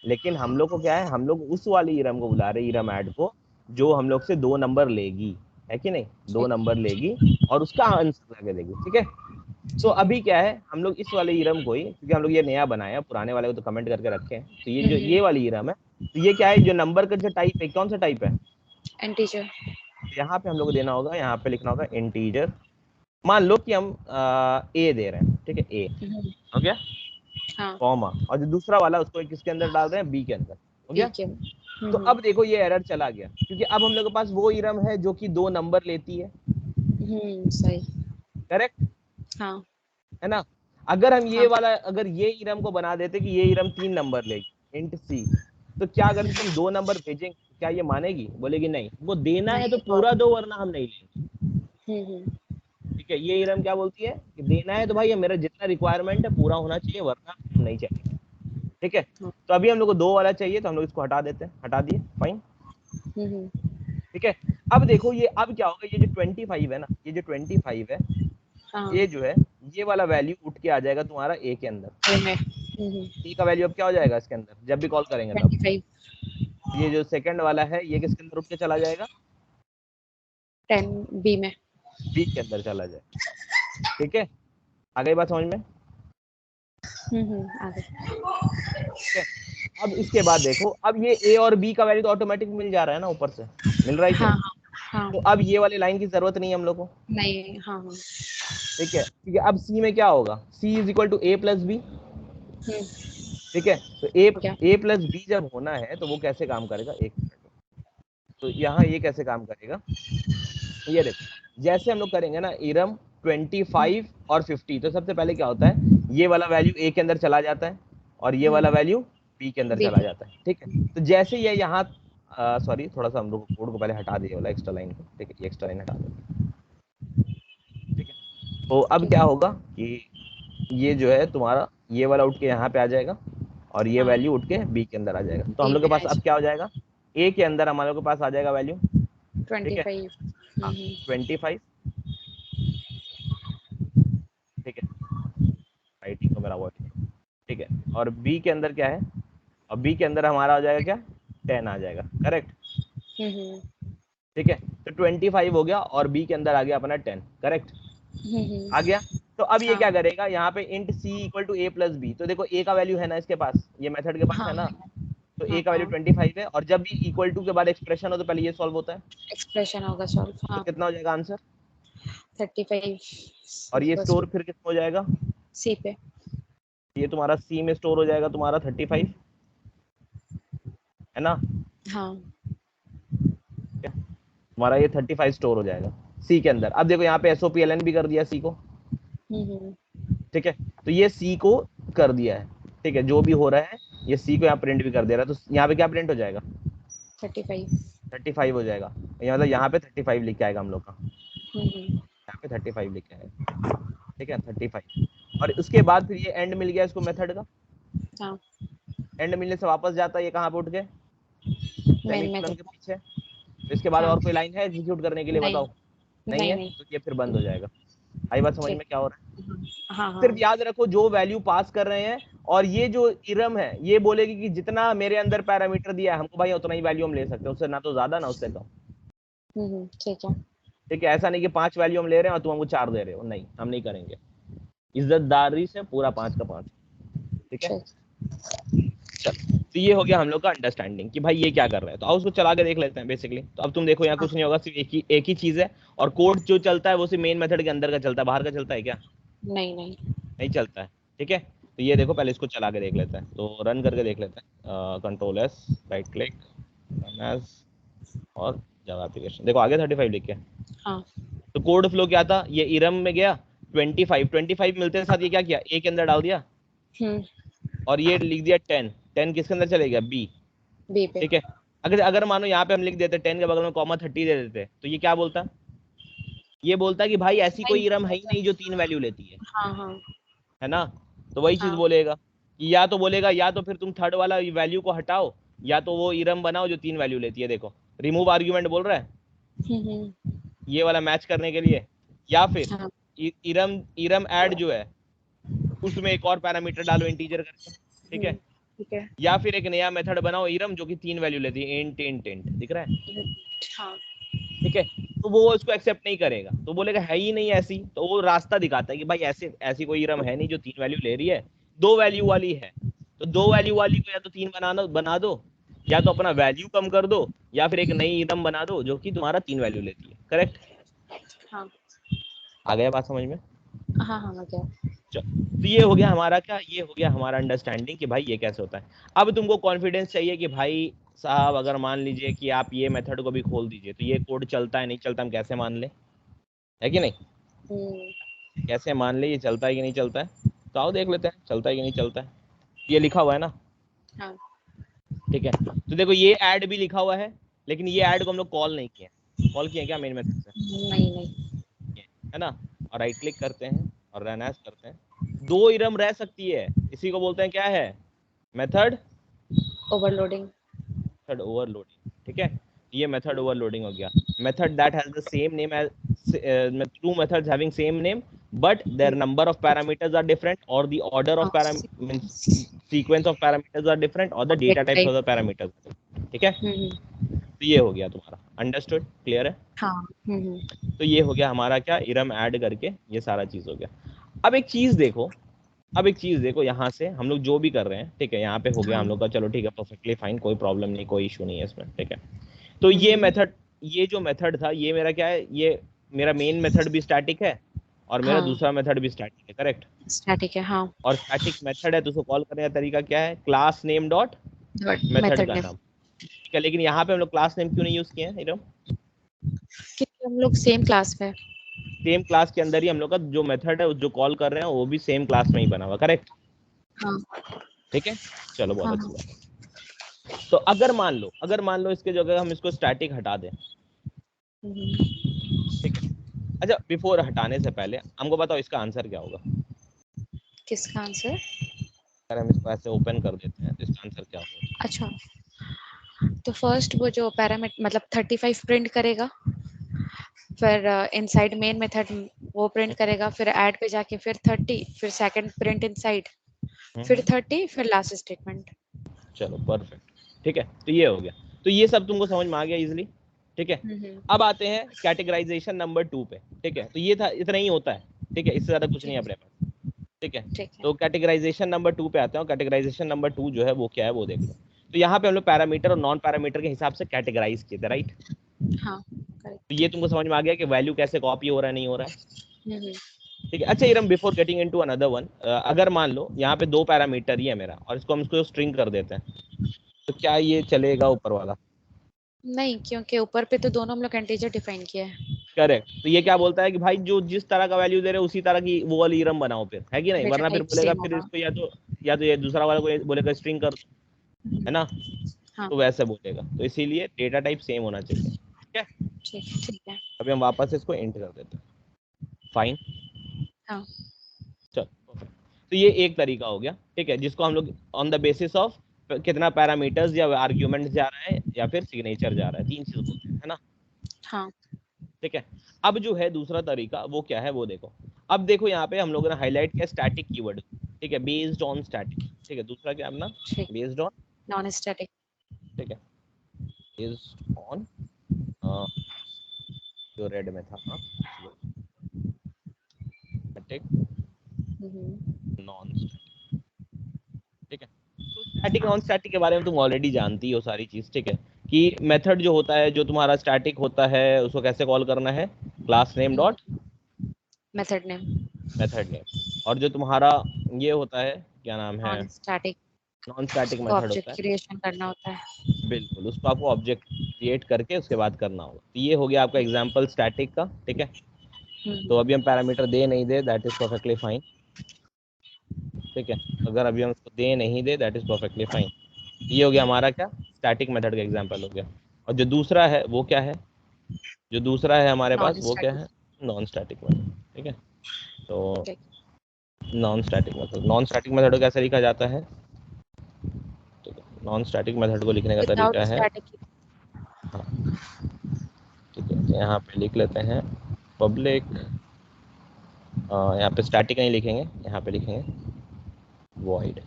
लेकिन हम लोग को क्या है, हम लोग उस वाली इरम को बुला रहे, इरम ऐड को, जो हम लोग से 2 नंबर लेगी, है कि नहीं, 2 नंबर लेगी और उसका आंसर लगा देगी, ठीक है। तो अभी क्या है, हम लोग इस वाले इरम को ही, क्योंकि हम लोग ये नया बनाया, पुराने वाले को तो कमेंट करके रखे हैं, तो ये जो ये वाली इरम है, तो ये क्या है, जो नंबर का जो टाइप है, कौन सा टाइप है, इंटीजर। यहाँ पे हम लोग को देना होगा, यहाँ पे लिखना होगा इंटीजर। मान लो कि हम ए दे रहे हैं, ठीक है, ए हो गया, हाँ, कॉमा, और जो दूसरा वाला उसको किसके अंदर डाल रहे हैं, बी के अंदर, हो गया। तो अब देखो ये एरर चला गया, क्योंकि अब हम लोग के पास वो इरम है जो कि 2 नंबर लेती है, सही, करेक्ट, हाँ, है ना। अगर हम ये हाँ, वाला, अगर ये इरम को बना देते कि ये इरम 3 नंबर लेगी, इंट सी, तो क्या अगर इसको हम 2 नंबर भेजेंगे, क्या ये मानेगी, बोलेगी नहीं, वो देना है तो नहीं, पूरा दो वरना हम नहीं लेंगे, ठीक है। ये इरम क्या बोलती है कि देना है तो भाई मेरा जितना रिक्वायरमेंट है पूरा होना चाहिए वरना नहीं चाहिए, ठीक है। तो अभी हम लोग को 2 वाला चाहिए, तो हम लोग इसको हटा देते हैं, हटा दिए, फाइन, ठीक है। अब देखो ये, अब क्या होगा, ये जो 25 है ना, ये जो 25 है, हाँ, ये जो है, ये वाला वैल्यू उठ के आ जाएगा तुम्हारा ए के अंदर, ए का वैल्यू अब क्या हो जाएगा इसके अंदर, जब भी कॉल करेंगे तब 25, ये जो सेकंड वाला है ये किसके अंदर उठ के चला जाएगा, 10 बी में, बी के अंदर चला जाएगा, ठीक है। आ गई बात समझ में, आगे, ठीक है। अब इसके बाद देखो, अब ये ए और बी का वैल्यू तो ऑटोमेटिक मिल जा रहा है ना, ऊपर से मिल रहा है क्या, हाँ, हाँ, तो अब ये वाली लाइन की जरूरत नहीं है हम लोग को, नहीं, हाँ, हाँ, ठीक है, ठीक है। अब सी में क्या होगा, c is equal to a plus b, ठीक है। तो ए प्लस बी जब होना है तो वो कैसे काम करेगा, एक मिनट, तो यहाँ ये कैसे काम करेगा, ये देखो, जैसे हम लोग करेंगे ना इरम 25 और 50, तो सबसे पहले क्या होता है, ये वाला वैल्यू ए के अंदर चला जाता है और ये वाला वैल्यू बी के अंदर बी चला में, जाता है, ठीक है। तो जैसे ये यहाँ, सॉरी थोड़ा सा हम लोग कोड को पहले हटा दिए वाला एक्स्ट्रा लाइन को, ठीक है, ये एक्स्ट्रा लाइन हटा दो, ठीक है। तो अब क्या होगा कि ये जो है तुम्हारा, ये वाला उठ के यहाँ पे आ जाएगा और ये हाँ, वैल्यू उठ के बी के अंदर आ जाएगा, तो हम बी लोग के में पास अब क्या हो जाएगा, ए के अंदर हमारे के पास आ जाएगा वैल्यू, ठीक है, 25, हाँ 25, ठीक है, राइटिंग को मेरा अवॉइड करो, ठीक है। और बी के अंदर क्या है, और बी के अंदर हमारा आ जाएगा क्या, 10 आ जाएगा, करेक्ट, ठीक है। तो 25 हो गया और बी के अंदर आ गया अपना 10, करेक्ट, आ गया। तो अब ये हाँ, क्या करेगा, यहाँ पे int c equal to a plus b, तो देखो ए का वैल्यू है ना इसके पास, ये मेथड के पास हाँ, है ना, तो ए हाँ, का वैल्यू हाँ, 25 है, और जब भी इक्वल टू के बाद एक्सप्रेशन हो तो पहले ये सॉल्व होता है, एक्सप्रेशन होगा सॉल्व, तो हाँ, कितना हो जाएगा आंसर, 35 और ये स्टोर फिर कितना हो जाएगा, सी पे, ये तुम्हारा सी में स्टोर हो जाएगा तुम्हारा 35, है ना, हाँ, तुम्हारा ये 35 स्टोर हो जाएगा सी के अंदर। अब देखो यहाँ पे SOPLN भी कर दिया सी को, ठीक है, तो ये सी को कर दिया है, ठीक है, जो भी हो रहा है ये सी को यहाँ प्रिंट भी कर दे रहा है, तो यहाँ पे क्या प्रिंट हो जाएगा, 35, 35 हो जाएगा, ये मतलब यहाँ पे 35 लिख के आएगा हम लोग का, यहाँ पे 35 लिख के आएगा, ठीक है 35। और उसके बाद फिर ये एंड मिल गया इसको मेथड का, हाँ, एंड मिलने से वापस जाता है ये कहाँ पे उठ के, मेन सेमीकोलन मेथड। के पीछे। तो इसके बाद हाँ, और कोई लाइन है एग्जीक्यूट करने के लिए, नहीं बताओ। नहीं नहीं है, नहीं। तो ये फिर बंद हो जाएगा। आई बात समझ ठीक। में क्या हो रहा है? हाँ हाँ। सिर्फ याद रखो जो वैल्यू पास कर रहे हैं, और ये जो इरम है ये बोलेगी कि जितना मेरे अंदर पैरामीटर दिया है हमको भाई उतना ही वैल्यू हम ले सकते हैं, उससे ना तो ज्यादा ना उससे कम। ठीक है। ठीक है, ऐसा नहीं कि 5 वैल्यू हम ले रहे हैं और तुम हमको 4 दे रहे हो, नहीं हम नहीं करेंगे, इज्जतदारी से पूरा 5 का 5। ठीक है, चल तो ये हो गया हम लोग का अंडरस्टैंडिंग कि भाई ये क्या कर रहा है। तो आओ उसको चला के देख लेते हैं बेसिकली। तो अब तुम देखो यहाँ कुछ नहीं होगा, सिर्फ एक ही चीज है, और कोड जो चलता है वो सिर्फ मेन मेथड के अंदर का चलता है, बाहर का चलता है क्या? नहीं नहीं। नहीं चलता है। ठीक है, तो ये देखो पहले इसको चला के देख लेते हैं, तो रन करके देख लेते हैं, control S, right click, run as, और जावा एप्लीकेशन। देखो आगे 35 लिख के। हाँ। तो कोड फ्लो क्या था, ये इरम में गया 25 मिलते साथ ये क्या किया, ए के अंदर डाल दिया, और ये लिख दिया 10, 10 किसके अंदर चलेगा, बी। बी पे। ठीक है, अगर अगर मानो यहाँ पे हम लिख देते 10 के बगल में कॉमा 30 दे देते, तो ये क्या बोलता, ये बोलता कि भाई ऐसी नहीं कोई इरम है ही बोलेगा। नहीं जो 3 वैल्यू लेती हाँ हाँ है ना। तो वही चीज हाँ। बोलेगा कि या तो बोलेगा या तो फिर तुम थर्ड वाला वैल्यू को हटाओ, या तो वो इरम बनाओ जो 3 वैल्यू लेती है। देखो रिमूव आर्ग्यूमेंट बोल रहा है ये वाला मैच करने के लिए, या फिर हाँ। इरम इरम ऐड जो है उसमें एक और पैरामीटर डालो इंटीजर करके। ठीक है, ठीक है। या फिर एक नया मेथड बनाओ इरम जो कि 3 वैल्यू लेती है, इंट इंट इंट, दिख रहा है? हाँ। ठीक है, तो वो इसको एक्सेप्ट नहीं करेगा, तो बोलेगा है ही नहीं ऐसी, तो वो रास्ता दिखाता है कि भाई ऐसे ऐसी कोई इरम है नहीं जो 3 वैल्यू ले रही है, 2 वैल्यू वाली है। तो 2 वैल्यू वाली को या तो 3 बना दो, या तो अपना वैल्यू कम कर दो, या फिर एक नई इरम बना दो जो कि तुम्हारा 3 वैल्यू लेती है। करेक्ट? हाँ आ गया बात समझ में? हाँ हाँ। क्या? चलो, तो ये हो गया हमारा क्या, ये हो गया हमारा अंडरस्टैंडिंग कि भाई ये कैसे होता है। अब तुमको कॉन्फिडेंस चाहिए कि भाई साहब अगर मान लीजिए कि आप ये मेथड को भी खोल दीजिए तो ये कोड चलता है नहीं चलता, हम कैसे मान लें, है कि नहीं? कैसे मान ले ये चलता है कि नहीं चलता है? तो आओ देख लेते हैं चलता है कि नहीं चलता है। ये लिखा हुआ है ना? हाँ। ठीक है, तो देखो ये ऐड भी लिखा हुआ है, लेकिन ये ऐड को हम लोग कॉल नहीं किए, कॉल किए क्या मेन मेथड से? नहीं नहीं। है ना, और राइट क्लिक करते हैं और रन एज करते हैं। 2 इरम रह सकती है, इसी को बोलते हैं क्या है, मेथड ओवरलोडिंग। Method overloading. ठीक है, ये मेथड ओवरलोडिंग हो गया। Method that has the same name as two methods having same name but their number of parameters are different, or the order of means sequence of parameters are different, or the data types of the parameters। ठीक है, तो ये हो गया तुम्हारा understood, clear है? हाँ। तो ये हो गया हमारा क्या, इरम ऐड करके ये सारा चीज हो गया। अब एक चीज देखो, अब एक चीज देखो, यहाँ से हम लोग जो भी कर रहे हैं, ठीक है, यहाँ पे हो गया हम लोग का, चलो ठीक है, परफेक्टली फाइन, कोई प्रॉब्लम नहीं, कोई इशू नहीं है इसमें। ठीक है, तो ये मेथड, ये जो मेथड था ये मेरा क्या है, ये मेरा मेन मेथड भी स्टैटिक है और मेरा दूसरा मेथड भी स्टैटिक है। करेक्ट? स्टैटिक है। हाँ। और स्टैटिक मेथड है तो उसको कॉल करने का तरीका क्या है, क्लास नेम डॉट मेथड का नाम। ठीक है, लेकिन यहाँ पे हम लोग क्लास नेम क्यों नहीं यूज किए हैं इरम? क्योंकि हम लोग सेम क्लास में, सेम क्लास के अंदर ही हम लोग का जो मेथड है जो कॉल कर रहे हैं वो भी सेम क्लास में ही बना हुआ। करेक्ट? हाँ। ठीक है, चलो बहुत हाँ। अच्छी बात है। तो अगर मान लो इसके जगह हम इसको स्टैटिक हटा दें, ठीक है, अच्छा बिफोर हटाने से पहले हमको बताओ इसका आंसर क्या होगा? किसका आंसर? अगर हम इसको ऐसे ओपन कर देते हैं तो इसका आंसर क्या होगा? अच्छा, तो फर्स्ट वो जो पैरामीटर मतलब 35 प्रिंट करेगा, फिर इनसाइड मेन मेथड वो प्रिंट करेगा, फिर ऐड पे जाके फिर 30, फिर सेकंड प्रिंट इनसाइड, फिर 30, फिर लास्ट स्टेटमेंट। चलो परफेक्ट, ठीक है, तो ये हो गया, तो ये सब तुमको समझ में आ गया इजीली। ठीक है, अब आते हैं कैटेगराइजेशन नंबर 2 पे। ठीक है, तो ये था, इतना ही होता है। ठीक है, इससे ज्यादा कुछ नहीं है अपने पास। ठीक है, तो कैटेगराइजेशन नंबर 2 पे आते हैं, और कैटेगराइजेशन नंबर 2 जो है वो क्या है वो देख लो। तो यहाँ पे हम लोग पैरामीटर और नॉन पैरामीटर के हिसाब से कैटेगराइज किए थे, राइट? हाँ, तो ये तुमको समझ में आ गया कि वैल्यू कैसे कॉपी हो रहा है, नहीं हो रहा है। ठीक है, अच्छा Iram before getting into another one, अगर मान लो यहाँ पे 2 पैरामीटर ही है मेरा और इसको हम इसको स्ट्रिंग कर देते हैं, तो क्या ये चलेगा ऊपर वाला? नहीं, क्योंकि ऊपर पे तो दोनों हम लोग इंटीजर डिफाइन किया है। करेक्ट, तो ये क्या बोलता है कि भाई जो जिस तरह का वैल्यू दे रहे हैं उसी तरह की वो वाली इरम बनाओ फिर, है कि नहीं? वरना फिर बोलेगा फिर इसको या तो ये दूसरा वाला को बोलेगा स्ट्रिंग कर, है ना? तो वैसे बोलेगा, तो इसीलिए डेटा टाइप सेम होना चाहिए। ठीक है, ठीक है। अभी हम वापस इसको इंट कर देते हैं। फाइन, हाँ, चल तो ये एक तरीका हो गया, ठीक है, जिसको हम लोग ऑन द बेसिस ऑफ कितना पैरामीटर्स या आर्ग्यूमेंट जा रहा है या फिर सिग्नेचर जा रहा है, तीन चीज बोलते हैं, है ना। हाँ, ठीक है, अब जो है दूसरा तरीका वो क्या है वो देखो। अब देखो यहाँ पे हम लोगों ने हाईलाइट किया स्टैटिक कीवर्ड, ठीक है, बेस्ड ऑन स्टैटिक। ठीक है, दूसरा क्या अपना बेस्ड ऑन नॉन स्टैटिक। ठीक है, बेस्ड ऑन जो रेड में था, हाँ स्टैटिक नॉन स्टैटिक। ठीक है, तो स्टैटिक नॉन स्टैटिक के बारे में तुम ऑलरेडी जानती हो सारी चीज। ठीक है, कि मेथड जो होता है, जो तुम्हारा स्टैटिक होता है, उसको कैसे कॉल करना है, class name dot method name, method name. और जो तुम्हारा ये होता है क्या नाम है, non static, non static method होता ऑब्जेक्ट है, क्रिएशन करना होता है। बिल्कुल उसको आपको ऑब्जेक्ट क्रिएट करके उसके बाद करना होगा। तो ये हो गया आपका एग्जांपल स्टैटिक का। ठीक है, तो अभी हम पैरामीटर दे नहीं दे दैट इज परफेक्टली फाइन। ठीक है, अगर अभी हम उसको दे नहीं दे दैट इज परफेक्टली फाइन। ये हो गया हमारा क्या स्टैटिक मेथड का एग्जांपल हो गया। और जो दूसरा है वो क्या है, जो दूसरा है हमारे पास नॉन वो क्या स्टैटिक। है, नॉन स्टैटिक मेथड। ठीक है, तो non static method, non static method को कैसे लिखा जाता है, नॉन स्टैटिक मेथड को लिखने का विदाउट तरीका है, स्टैटिक। हाँ ठीक है, यहाँ पे लिख लेते हैं पब्लिक, यहाँ पे स्टैटिक नहीं लिखेंगे, यहाँ पे लिखेंगे वॉइड,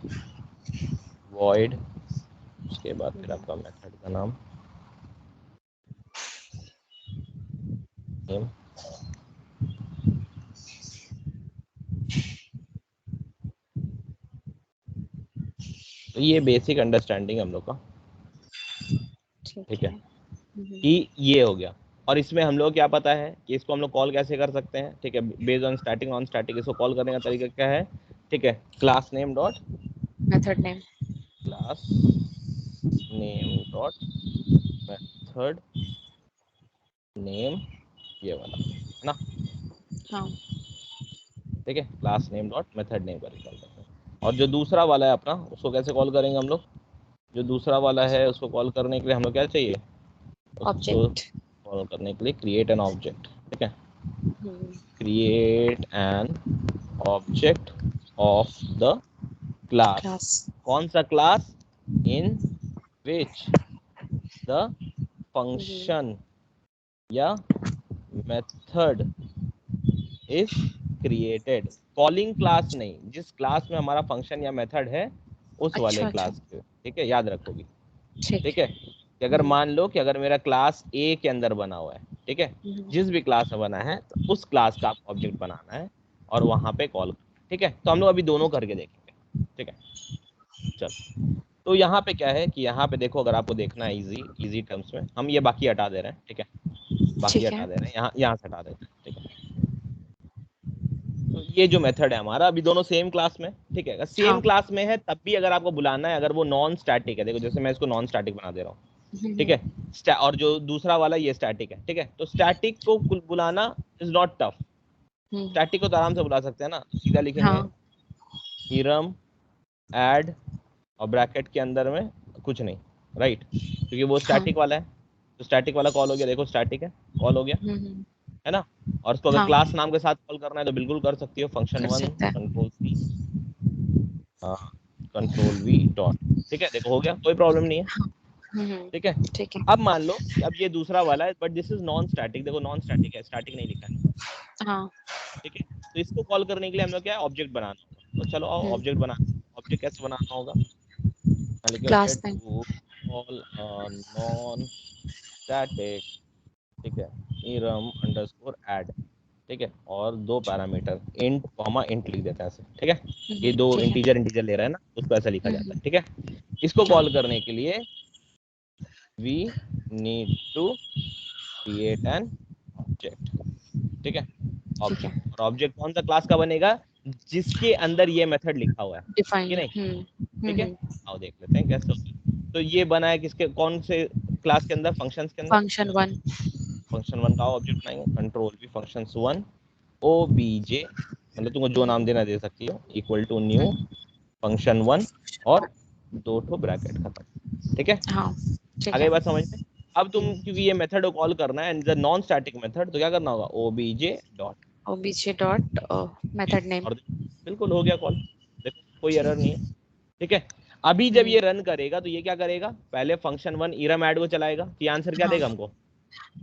वॉइड उसके बाद फिर आपका मेथड का नाम नेम। तो ये बेसिक अंडरस्टैंडिंग हम लोग का। ठीक है, कि ये हो गया। और इसमें हम लोग क्या पता है कि इसको हम लोग कॉल कैसे कर सकते हैं। ठीक है, based on static non static, इसको कॉल करने का तरीका क्या है। ठीक है, class name dot method name, class name dot method name, ये वाला है ना। हाँ, ठीक है, class name dot method name करके कॉल करते हैं। और जो दूसरा वाला है अपना, उसको कैसे कॉल करेंगे हम लोग, जो दूसरा वाला है उसको कॉल करने के लिए हम लोग क्या चाहिए, उसको ऑब्जेक्ट। कॉल करने के लिए क्रिएट एन ऑब्जेक्ट। ठीक है, create an object of the class, class. कौन सा class, in which the function या method is created. Calling class नहीं, जिस क्लास में हमारा फंक्शन या मेथड है उस वाले अच्छा अच्छा, क्लास के। ठीक है, याद रखोगी। ठीक ठीक है, कि अगर मान लो कि अगर मेरा क्लास ए के अंदर बना हुआ है, ठीक है, जिस भी क्लास में बना है तो उस क्लास का आपको ऑब्जेक्ट बनाना है और वहां पे कॉल। ठीक है, तो हम लोग अभी दोनों करके देखेंगे। ठीक है, चल तो यहाँ पे क्या है कि यहाँ पे देखो, अगर आपको देखना है इजी इजी टर्म्स में, हम ये बाकी हटा दे रहे हैं। ठीक है, बाकी ठीक हटा है। दे रहे हैं, यहाँ से हटा देते हैं। ठीक है, तो ये जो मेथड है हमारा, अभी दोनों सेम क्लास में। ठीक है, सेम हाँ, क्लास में है तब भी अगर आपको बुलाना है, अगर वो नॉन स्टैटिक है, देखो जैसे मैं इसको नॉन स्टैटिक बना दे रहा हूँ। ठीक है, और जो दूसरा वाला ये स्टैटिक है। ठीक है, तो स्टैटिक को बुलाना इज नॉट टफ, स्टैटिक को तो आराम से बुला सकते हैं ना। तो सीधा लिखेंगे हाँ, हीरम ऐड और ब्रैकेट के अंदर में कुछ नहीं, राइट, क्योंकि वो हाँ, स्टैटिक वाला है। तो स्टैटिक वाला कॉल हो गया, देखो स्टैटिक है, कॉल हो गया, है ना। और उसको अगर हाँ, क्लास नाम के साथ कॉल करना है तो बिल्कुल कर सकती हो, फंक्शन कर वन सकता है। Control C, control V dot. ठीक है, देखो हो गया, कोई प्रॉब्लम नहीं है। ठीक है, ठीक है। अब मान लो कि अब ये दूसरा वाला है but this is non static, देखो नॉन स्टैटिक है, स्टैटिक नहीं लिखा है। हाँ, ठीक है, तो इसको कॉल करने के लिए हम लोग क्या है, ऑब्जेक्ट बनाना होगा। तो चलो आओ ऑब्जेक्ट बना, ऑब्जेक्ट कैसे बनाना होगा, class name. To call non static, ठीक है, ईरम अंडरस्कोर ऐड। ठीक है, और दो पैरामीटर इंट कॉमा इंट लिख देते हैं ऐसे। ठीक है, ये दो ठीक है। इंटीजर इंटीजर ले रहा है ना, उसको ऐसा लिखा जाता है। ठीक है, इसको हाँ, कॉल करने के लिए we need to create an object. ठीक है, ठीक है। ऑब्जेक्ट, और ऑब्जेक्ट कौन सा क्लास का बनेगा, जिसके अंदर ये मेथड लिखा हुआ है कि डिफाइंड। नहीं। ठीक है, आओ देख लेते हैं कैसे होता है। तो ये बना है किसके, कौन से क्लास के अंदर, फंक्शंस के अंदर। Function one. फंक्शन वन का ऑब्जेक्ट बनाएंगे, कंट्रोल भी फंक्शन वन ओबीजे, मतलब तुमको जो नाम देना दे सकती हो, equal to new function one और दो ठो ब्रैकेट खत्म। ठीक है, हाँ ठीक आगे है। बात समझ में। अब तुम क्योंकि ये मेथड को कॉल करना है and the non static method, तो क्या करना होगा, OBJ dot obj dot method name. और बिल्कुल हो गया कॉल, देखो कोई एरर नहीं है। ठीक है, अभी जब ये रन करेगा तो ये क्या करेगा, पहले फंक्शन 1 इरम ऐड को चलाएगा, तो ये आंसर क्या हाँ देगा हमको,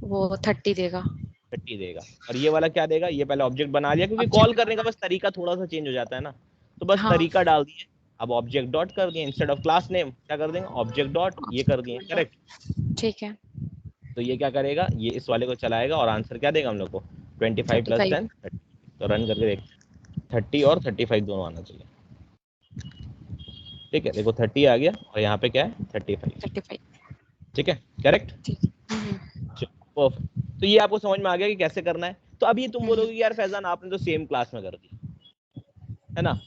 वो 30 देगा। 30 देगा। और ये वाला क्या देगा, ये पहले ऑब्जेक्ट बना लिया, क्योंकि कॉल ऑब्जेक्ट करने का बना। बस तरीका थोड़ा सा चेंज हो जाता है ना, तो बस हाँ तरीका डाल दिए। अब ऑब्जेक्ट डॉट कर दिए, इंस्टेड ऑफ क्लास नेम क्या कर देंगे, ऑब्जेक्ट डॉट ये कर दिए, ऑब्जेक्ट करेक्ट। डॉट ठीक है। तो ये क्या करेगा, ये इस वाले को चलाएगा और आंसर क्या देगा हम लोग को, 25 + 35 10 30। तो रन करके देखते हैं, 30 और 35 दोनों आना चाहिए। ठीक है, देखो 30 आ गया और यहाँ पे क्या है 35। 35 ठीक है, करेक्ट। ठीक। परफेक्ट। तो ये आपको समझ में आ गया कि कैसे करना है। तो अब ये तुम बोलोगे कि यार फैजान आपने तो सेम क्लास में कर दिया है ना,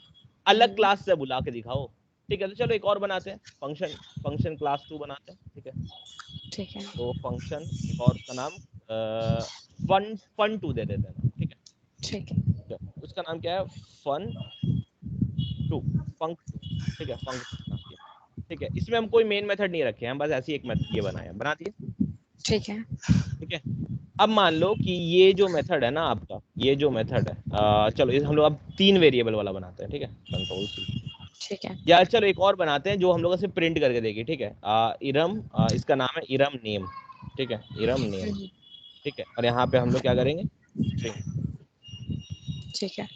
अलग क्लास से बुला के दिखाओ। ठीक है, तो चलो एक और बनाते हैं, फंक्शन फंक्शन क्लास 2 बनाते हैं। ठीक है, ठीक है तो फंक्शन एक और उसका नाम फन फन 2 दे देते हैं ना। ठीक है, ठीक है। तो उसका नाम क्या है, फन 2, फंक 2। ठीक है, फंक 2 बना दिया। ठीक है, इसमें हम कोई मेन मेथड नहीं रखे हैं, हम बस ऐसी एक मेथड ये बनाया, बना दिए। ठीक है। ठीक है, अब मान लो कि ये जो मेथड है ना आपका, ये जो मेथड है चलो इस हम लोग अब 3 वेरिएबल वाला बनाते हैं। ठीक है, कंट्रोल सी, ठीक है। या चलो एक और बनाते हैं जो हम लोग सिर्फ प्रिंट करके देगी। ठीक है, इरम इसका नाम है इरम नेम। ठीक है, इरम नेम। ठीक है, और यहाँ पे हम लोग क्या करेंगे, स्ट्रिंग। ठीक है।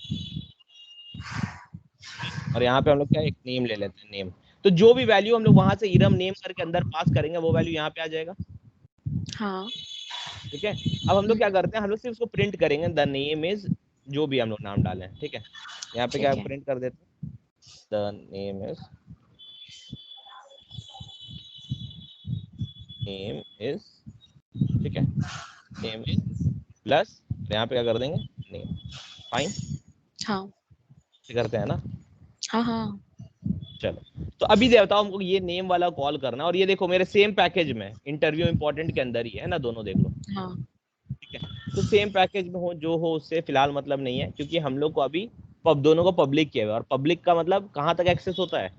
और यहाँ पे हम लोग क्या एक नेम ले लेते हैं, नेम। तो जो भी वैल्यू हम लोग वहां से इरम नेम करके अंदर पास करेंगे वो वैल्यू यहाँ पे आ जाएगा। हाँ। ठीक है, अब हम लोग क्या करते हैं, हम लोग सिर्फ उसको प्रिंट करेंगे, द नेम इज, जो भी हम लोग नाम डालें। ठीक है, यहाँ पे क्या ठीक है। प्रिंट कर देते हैं, द नेम इज। ठीक है, नेम इज प्लस, यहाँ पे क्या कर देंगे, नेम। फाइन, हाँ करते हैं ना। हाँ हाँ। चलो, तो अभी दे बताओ हमको ये नेम वाला कॉल करना, और ये देखो मेरे सेम पैकेज में इंटरव्यू इंपॉर्टेंट के अंदर ही है ना, दोनों देख लो। हाँ ठीक है, तो सेम पैकेज में हो जो हो उससे फिलहाल मतलब नहीं है, क्योंकि हम लोग को अभी दोनों को पब्लिक किया हुआ है, और पब्लिक का मतलब कहाँ तक एक्सेस होता है,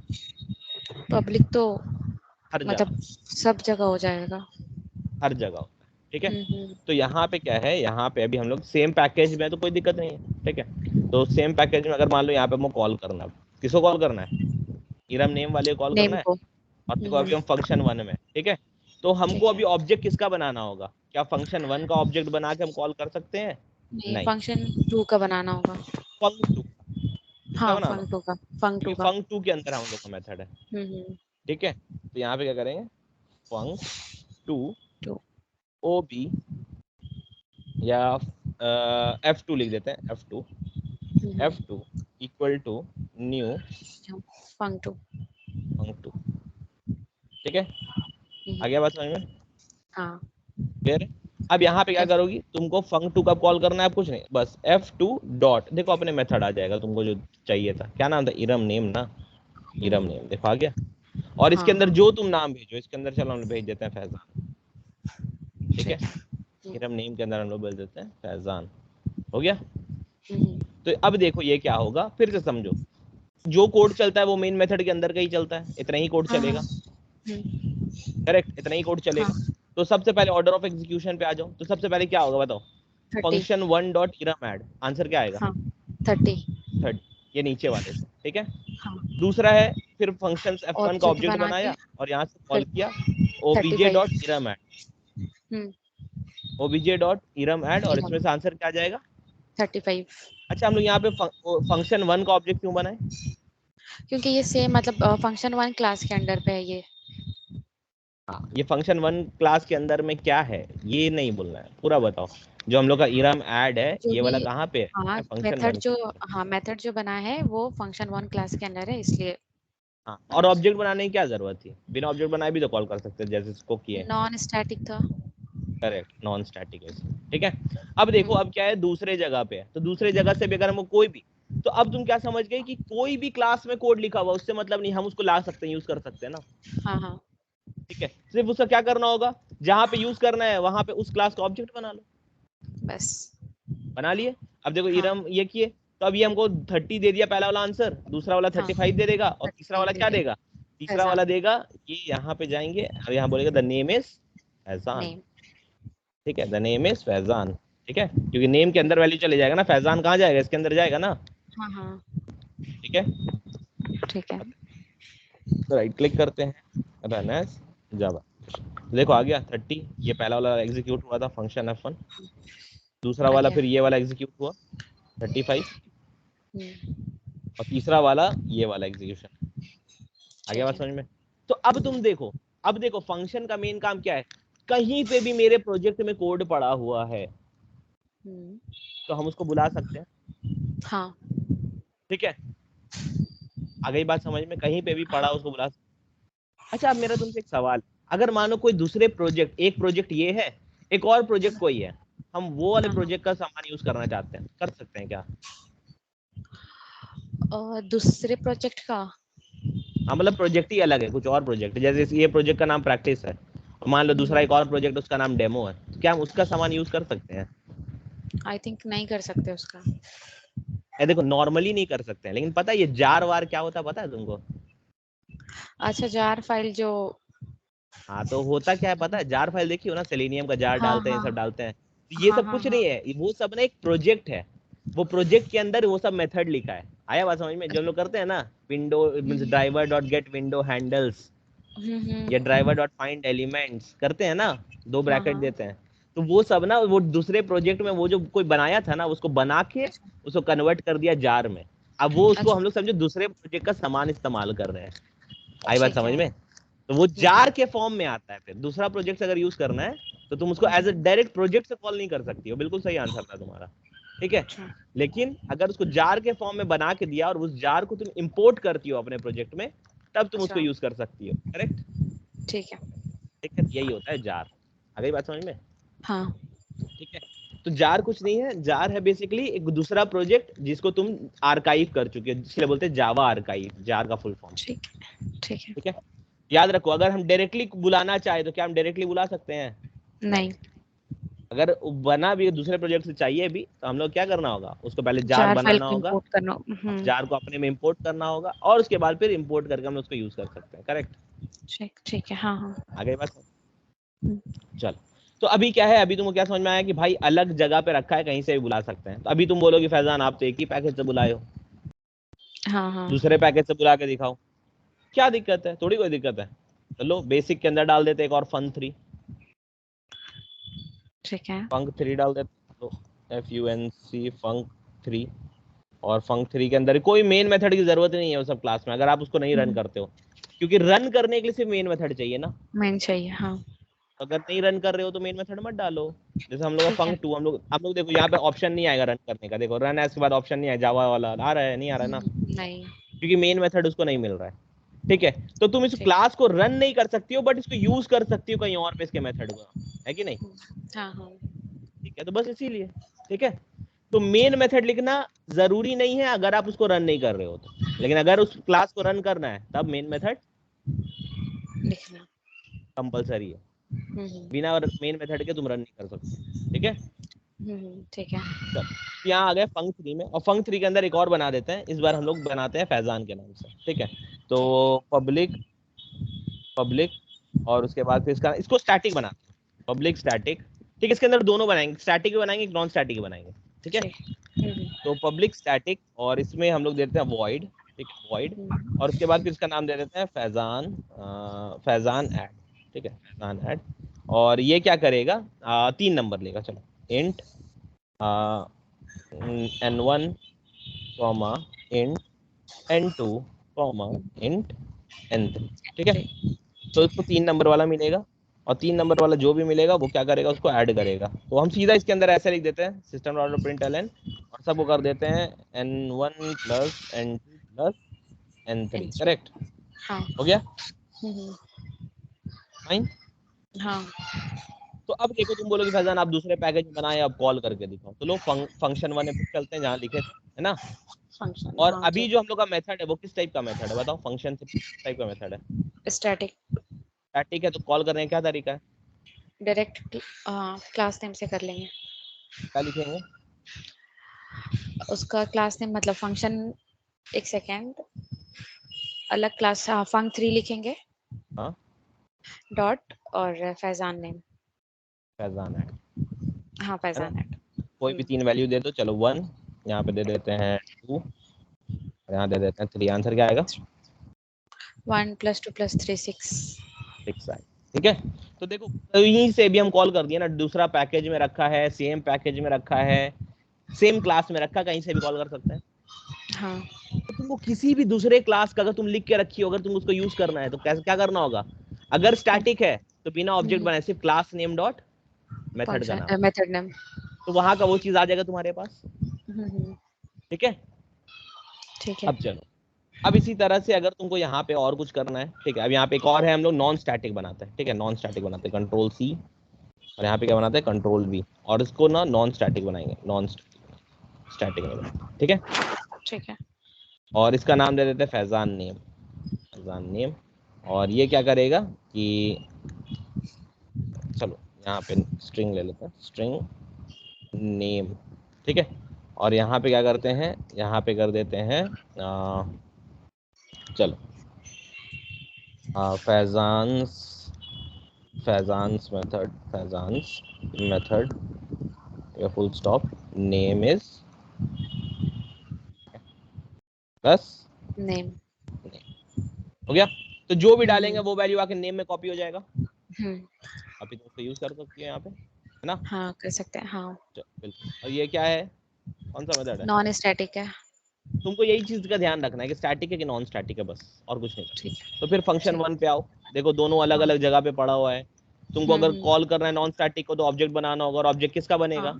पब्लिक तो हर जगह, मतलब सब जगह हो जाएगा। हर जगह होता है। ठीक है, हम्म। तो यहाँ पे क्या है, यहाँ पे अभी हम लोग सेम पैकेज में, तो कोई दिक्कत नहीं है। ठीक है, तो सेम पैकेज में अगर मान लो यहाँ पे हमको कॉल करना है, किसको कॉल करना है, इरम नेम वाले को कॉल करना नेम है। को। और देखो अभी हम फंक्शन 1 में। ठीक है, तो हमको ठीक है। अभी ऑब्जेक्ट किसका बनाना होगा, क्या फंक्शन 1 का ऑब्जेक्ट बना के हम कॉल कर सकते हैं, नहीं नहीं, फंक्शन 2 का बनाना होगा। फंक 2 का, किसका हाँ बनाना, फंक 2 का। फंक 2 क्योंकि का। फंक 2 के अंदर हम लोग का मेथड है। हम्म। ठीक है, तो यहाँ पे क्या करेंगे, फंक 2 2। ओ बी, या F2 लिख देते हैं, F2 F2 equal to new func 2। Func 2। ठीक है, आ गया बात समझ में, हाँ। क्लियर है। अब यहाँ पे क्या F। करोगी, तुमको फंक 2 कब कॉल करना है, कुछ नहीं, बस F2 डॉट, देखो अपने मेथड आ जाएगा, तुमको जो चाहिए था, क्या नाम था, इरम नेम ना, इरम नेम देखो आ गया। और इसके हाँ अंदर हाँ जो तुम नाम भेजो, इसके अंदर चलो हम भेज देते हैं फैजान। ठीक है, ठीक है। इरम नेम के अंदर हम लोग भेज देते हैं फैजान, हो गया। हम्म। तो अब देखो ये क्या होगा, फिर से समझो, जो कोड चलता है वो मेन मेथड के अंदर का ही चलता है, इतना ही कोड हाँ हाँ। चलेगा, करेक्ट, इतना ही कोड हाँ चलेगा। तो सबसे पहले ऑर्डर ऑफ एग्जीक्यूशन पे आ जाओ, तो सबसे पहले क्या होगा बताओ, 30। Function 1 dot Iram add, answer क्या आएगा, हाँ 30। 30, ये नीचे वाले से। ठीक है, हाँ दूसरा है, फिर फंक्शन F1 का ऑब्जेक्ट ऑब्जेक्ट बना के बनाया और यहाँ से कॉल फिर किया ओबीजे 35। डॉट इरम ऐड, हम्म। ओबीजे डॉट इरम ऐड, और इरम इसमें से आंसर क्या आ जाएगा। 35। अच्छा, हम लोग यहाँ पे फंक्शन 1 का ऑब्जेक्ट क्यों बनाए, क्योंकि ये सेम मतलब फंक्शन 1 क्लास के अंडर पे है ये। हाँ, ये फंक्शन 1 क्लास के अंदर में क्या है ये नहीं बोलना है, पूरा बताओ। जो हम लोग का इरम ऐड है जो ये भी वाला कहाँ पे हाँ है, फंक्शन मेथड 1 जो के अंदर। हाँ मेथड जो बना है वो फंक्शन 1 क्लास के अंदर है इसलिए हाँ, और बनाया। ऑब्जेक्ट बनाने की क्या जरूरत थी, बिना ऑब्जेक्ट बनाए भी तो कॉल कर सकते हैं, जैसे इसको किए। नॉन स्टैटिक था। करेक्ट, नॉन स्टैटिक है इसलिए। ठीक है, अब देखो अब क्या है, दूसरे जगह पे है, तो दूसरे जगह से भी अगर हमको कोई भी, तो अब तुम क्या समझ गए कि कोई भी क्लास में कोड लिखा हुआ उससे मतलब नहीं, हम उसको ला सकते हैं, यूज कर सकते हैं ना। हाँ हाँ ठीक है, सिर्फ उसका क्या करना होगा, जहां पे यूज करना है वहां पे उस क्लास का ऑब्जेक्ट बना लो, बस। बना लिए। अब देखो हाँ इरम ये किए, तो अब ये हमको 30 दे दिया पहला वाला आंसर, दूसरा वाला हाँ 35 दे देगा, और तीसरा 35 वाला दे क्या देगा। देगा, तीसरा वाला देगा ये यहाँ पे जाएंगे और यहाँ बोलेगा द नेम इज फैजान, ठीक है, द नेम इज फैजान, ठीक है, क्योंकि नेम के अंदर वैल्यू चले जाएगा ना, फैजान कहाँ जाएगा, इसके अंदर जाएगा ना। हाँ हाँ ठीक है, ठीक है। तो राइट क्लिक करते हैं रन एज जावा, देखो आ गया 30, ये पहला वाला एग्जीक्यूट हुआ था फंक्शन F1, दूसरा वाला फिर ये वाला एग्जीक्यूट हुआ 35, और तीसरा वाला ये वाला एग्जीक्यूशन। आ गया बात समझ में। तो अब तुम देखो, अब देखो फंक्शन का मेन काम क्या है, कहीं पे भी मेरे प्रोजेक्ट में कोड पड़ा हुआ है तो हम उसको बुला सकते हैं। हाँ ठीक है, आ गई बात समझ में, कहीं पे भी पड़ा उसको बुला सकते। अच्छा अब मेरा तुमसे एक सवाल, अगर मानो कोई दूसरे प्रोजेक्ट, एक प्रोजेक्ट ये है, एक और प्रोजेक्ट कोई है, हम वो वाले प्रोजेक्ट का सामान यूज करना चाहते हैं, कर सकते हैं क्या? दूसरे प्रोजेक्ट का? हाँ मतलब प्रोजेक्ट ही अलग है, कुछ और प्रोजेक्ट, जैसे ये प्रोजेक्ट का नाम प्रैक्टिस है, और मान लो दूसरा एक और प्रोजेक्ट उसका नाम डेमो है, तो क्या हम उसका सामान यूज कर सकते हैं? आई थिंक नहीं कर सकते उसका। देखो नॉर्मली नहीं कर सकते हैं, लेकिन पता है ये जार वार क्या होता है, पता है तुमको? अच्छा जार फाइल जो, हाँ तो होता क्या है पता है, जार फाइल देखी हो ना, सेलेनियम का जार हाँ डालते हैं, हाँ सब डालते हैं, तो ये हाँ सब हाँ कुछ हाँ। नहीं है, वो सब ना एक प्रोजेक्ट है, वो प्रोजेक्ट के अंदर वो सब मेथड लिखा है। आया बात समझ में, जो हम लोग करते हैं ना, window means driver dot gate window handles या ड्राइवर डॉट फाइंड एलिमेंट्स करते हैं ना, दो हाँ ब्रैकेट हाँ। देते हैं, तो वो सब ना वो दूसरे प्रोजेक्ट में वो जो कोई बनाया था ना, उसको बना के उसको कन्वर्ट कर दिया जार में, अब वो उसको हम लोग समझो दूसरे प्रोजेक्ट का सामान इस्तेमाल कर रहे हैं। आई बात समझ में, तो वो जार के फॉर्म में आता है, फिर दूसरा प्रोजेक्ट अगर यूज करना है तो तुम उसको एज अ डायरेक्ट प्रोजेक्ट से कॉल नहीं कर सकती हो, बिल्कुल सही आंसर था तुम्हारा, ठीक है। लेकिन अगर उसको जार के फॉर्म में बना के दिया और उस जार को तुम इंपोर्ट करती हो अपने प्रोजेक्ट में, तब तुम उसको यूज कर सकती हो, करेक्ट। ठीक है, ठीक है, यही होता है जार। आ गई बात समझ में? हाँ ठीक है, तो जार कुछ नहीं है, जार है बेसिकली एक दूसरा प्रोजेक्ट जिसको तुम आर्काइव कर चुके हो, इसलिए बोलते हैं जावा आर्काइव, जार का फुल फॉर्म। ठीक है ठीक है। ठीक है, याद रखो अगर हम डायरेक्टली बुलाना चाहे तो क्या हम डायरेक्टली बुला सकते हैं? नहीं। अगर बना भी दूसरे प्रोजेक्ट से चाहिए भी तो हम लोग क्या करना होगा, उसको पहले जार जार फाइल बनाना को होगा, इंपोर्ट करना। जार को अपने में इंपोर्ट करना होगा, और उसके बाद फिर इंपोर्ट करके हम उसको यूज कर सकते हैं, करेक्ट। ठीक ठीक है, हाँ हाँ। आगे बात, चल। तो अभी क्या है, अभी तुमको क्या समझ में आया कि भाई अलग जगह पे रखा है, कहीं से भी बुला सकते हैं, तो अभी तुम बोलोगे फैजान आप तो एक ही पैकेज से बुलाए हो, हाँ हाँ दूसरे पैकेज से बुला के दिखाओ, क्या दिक्कत है, थोड़ी कोई दिक्कत है। चलो बेसिक के अंदर डाल देते एक और fun3, ठीक है। fun3 डाल देते, तो FUNC fun3, और fun3 के अंदर कोई मेन मेथड की जरूरत नहीं है वो सब क्लास में, अगर आप उसको नहीं रन करते हो, क्योंकि रन करने के लिए सिर्फ मेन मेथड चाहिए ना, मेन चाहिए, हाँ। अगर नहीं रन कर रहे हो तो मेन मेथड मत डालो। जैसे हम लोग का ठीक है। फंक2, हम लोग देखो यहाँ पे ऑप्शन नहीं आएगा रन करने का, देखो रन एज के बाद ऑप्शन नहीं आएगा, जावा वाला आ रहा है, नहीं आ रहा है ना, नहीं। क्योंकि मेन मेथड उसको नहीं मिल रहा है। ठीक है, तो तुम इस ठीक। क्लास को रन नहीं कर सकती हो, बट इसको यूज कर सकती हो कहीं और पे इसके मेथड को, है कि नहीं? हाँ हाँ। ठीक है, तो बस इसीलिए, ठीक है, तो मेन मेथड लिखना जरूरी नहीं है अगर आप उसको रन नहीं कर रहे हो तो, लेकिन अगर उस क्लास को रन करना है तब मेन मेथड लिखना कंपलसरी है, बिना मेन मेथड के तुम रन नहीं कर सकते, ठीक है। ठीक है। चल, यहाँ आ गए फंक3 में, और फंक3 के अंदर एक और बना देते हैं, इस बार हम लोग बनाते हैं फैजान के नाम से, ठीक है। तो पब्लिक, पब्लिक, और उसके बाद फिर इसको स्टैटिक बनाते हैं, पब्लिक स्टैटिक, ठीक है, इसके अंदर दोनों बनाएंगे, स्टैटिक भी बनाएंगे, नॉन स्टैटिक भी बनाएंगे, ठीक है। तो पब्लिक स्टैटिक, और इसमें हम लोग देते हैं वॉइड, ठीक है, वॉइड, और उसके बाद फिर इसका नाम दे देते हैं फैजान, फैजान ऐड, ठीक है, फैजान ऐड, और ये क्या करेगा, 3 नंबर लेगा, चलो int n1 comma int n2 comma int n3, ठीक है। तो इसको 3 नंबर वाला मिलेगा, और 3 नंबर वाला जो भी मिलेगा वो क्या करेगा, उसको ऐड करेगा, तो हम सीधा इसके अंदर ऐसे लिख देते हैं सिस्टम डॉट आउट प्रिंटलन, और सबको कर देते हैं n1 plus n2 plus n3, correct, हाँ। हो गया फाइन। हाँ। तो अब देखो तुम बोलोगे फैजान आप दूसरे पैकेज में बनाए, अब कॉल करके दिखाओ, तो लो फंक्शन 1 पे चलते हैं जहाँ लिखे थे, है ना। फंक्शन, और हाँ अभी ठीक। जो हम लोग का मेथड है वो किस टाइप का मेथड है बताओ, फंक्शन से किस टाइप का मेथड है? स्टैटिक। स्टैटिक है, तो कॉल करने का क्या तरीका है, डायरेक्ट क्लास नेम से कर लेंगे। क्या लिखेंगे? उसका क्लास नेम मतलब फंक्शन, एक सेकेंड, अलग क्लास फंक 3 लिखेंगे हाँ डॉट और फैजान नेम। फैजान है हाँ ना? फैजान एट। कोई भी 3 वैल्यू दे दो, चलो 1 यहाँ पे दे देते हैं 2 और यहाँ दे देते हैं 3। आंसर क्या आएगा? 1 + 2 + 3 6। 6 आएगा। ठीक है, तो देखो कहीं से भी हम कॉल कर दिया ना, दूसरा पैकेज में रखा है, सेम पैकेज में रखा है, सेम क्लास में रखा, कहीं से भी कॉल कर सकते हैं। हाँ तो तुमको किसी भी दूसरे क्लास का अगर तुम लिख के रखी हो, अगर तुम उसको यूज करना है तो कैसे क्या करना होगा? अगर स्टैटिक है तो बिना ऑब्जेक्ट बनाए सिर्फ क्लास नेम डॉट मेथड का नाम, फंक्शन मेथड नेम। तो वहां का वो चीज आ जाएगा तुम्हारे पास। ठीक है, ठीक है। अब चलो, अब इसी तरह से अगर तुमको यहाँ पे और कुछ करना है, ठीक है, अब यहाँ पे एक और है, हम लोग नॉन स्टैटिक बनाते हैं। ठीक है, नॉन स्टैटिक बनाते हैं कंट्रोल सी, और यहाँ पे क्या बनाते हैं कंट्रोल वी, और इसको ना नॉन स्टैटिक बनाएंगे, नॉन स्टैटिक नहीं बनाएंगे। ठीक है, ठीक है। और इसका नाम दे देते हैं फैजान नेम, फैजान नेम। और ये क्या करेगा कि चलो यहाँ पे स्ट्रिंग ले लेते हैं, स्ट्रिंग नेम। ठीक है, और यहाँ पे क्या करते हैं, यहाँ पे कर देते हैं चलो Faizan's, Faizan's method, Faizan's method full stop name is बस नेम हो गया। तो जो भी डालेंगे वो वैल्यू आके नेम में कॉपी हो जाएगा। अभी तो उसको यूज कर सकती है यहाँ पे, है ना? हाँ कर सकते हैं। हाँ बिल्कुल। और ये क्या है, कौन सा मेथड है? नॉन स्टैटिक है। तुमको यही चीज का ध्यान रखना है कि स्टैटिक है कि नॉन स्टैटिक है, बस, और कुछ नहीं ठीक करना। तो फिर फंक्शन ठीक। 1 पे आओ, देखो दोनों अलग हाँ अलग जगह पे पड़ा हुआ है। तुमको अगर कॉल करना है नॉन स्टैटिक को तो ऑब्जेक्ट बनाना होगा, और ऑब्जेक्ट किसका हाँ बनेगा?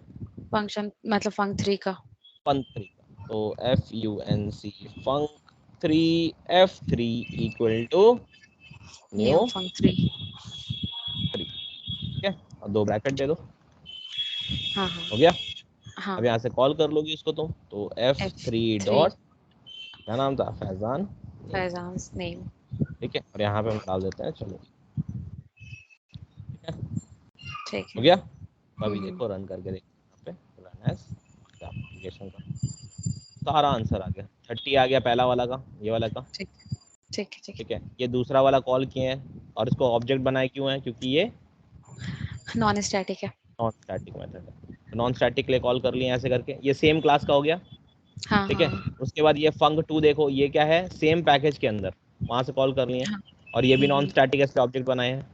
फंक्शन मतलब फंक 3 का। फंक3 का। तो FUNC func three F3 equal to new new func 3। 3। ठीक है, और 2 ब्रैकेट दे दो, हाँ हो गया। हाँ अब यहाँ से कॉल कर लोगी उसको तुम, तो F3 F3 डॉट, क्या नाम था, फैजान नेम। फैजान नेम। ठीक है, और यहाँ पे हम डाल देते हैं, चलो ठीक है, ठीक हो है। गया। तो अभी देखो रन करके देखो, यहाँ पे रन एज एप्लीकेशन का सारा आंसर आ गया, 30 आ गया पहला वाला का, ये वाला का। ठीक ठीक ठीक। ठीक है, ये दूसरा वाला कॉल किए हैं, और इसको ऑब्जेक्ट बनाए क्यों है? क्योंकि ये नॉन स्टैटिक है। नॉन स्टैटिक मेथड है, तो नॉन स्टैटिक के लिए कॉल कर लिए ऐसे करके, ये सेम क्लास का हो गया। हाँ ठीक है, हाँ उसके बाद ये फंक2 देखो, ये क्या है, सेम पैकेज के अंदर, वहां से कॉल कर लिए, हाँ। और ये भी नॉन स्टैटिक है, ऑब्जेक्ट बनाए हैं।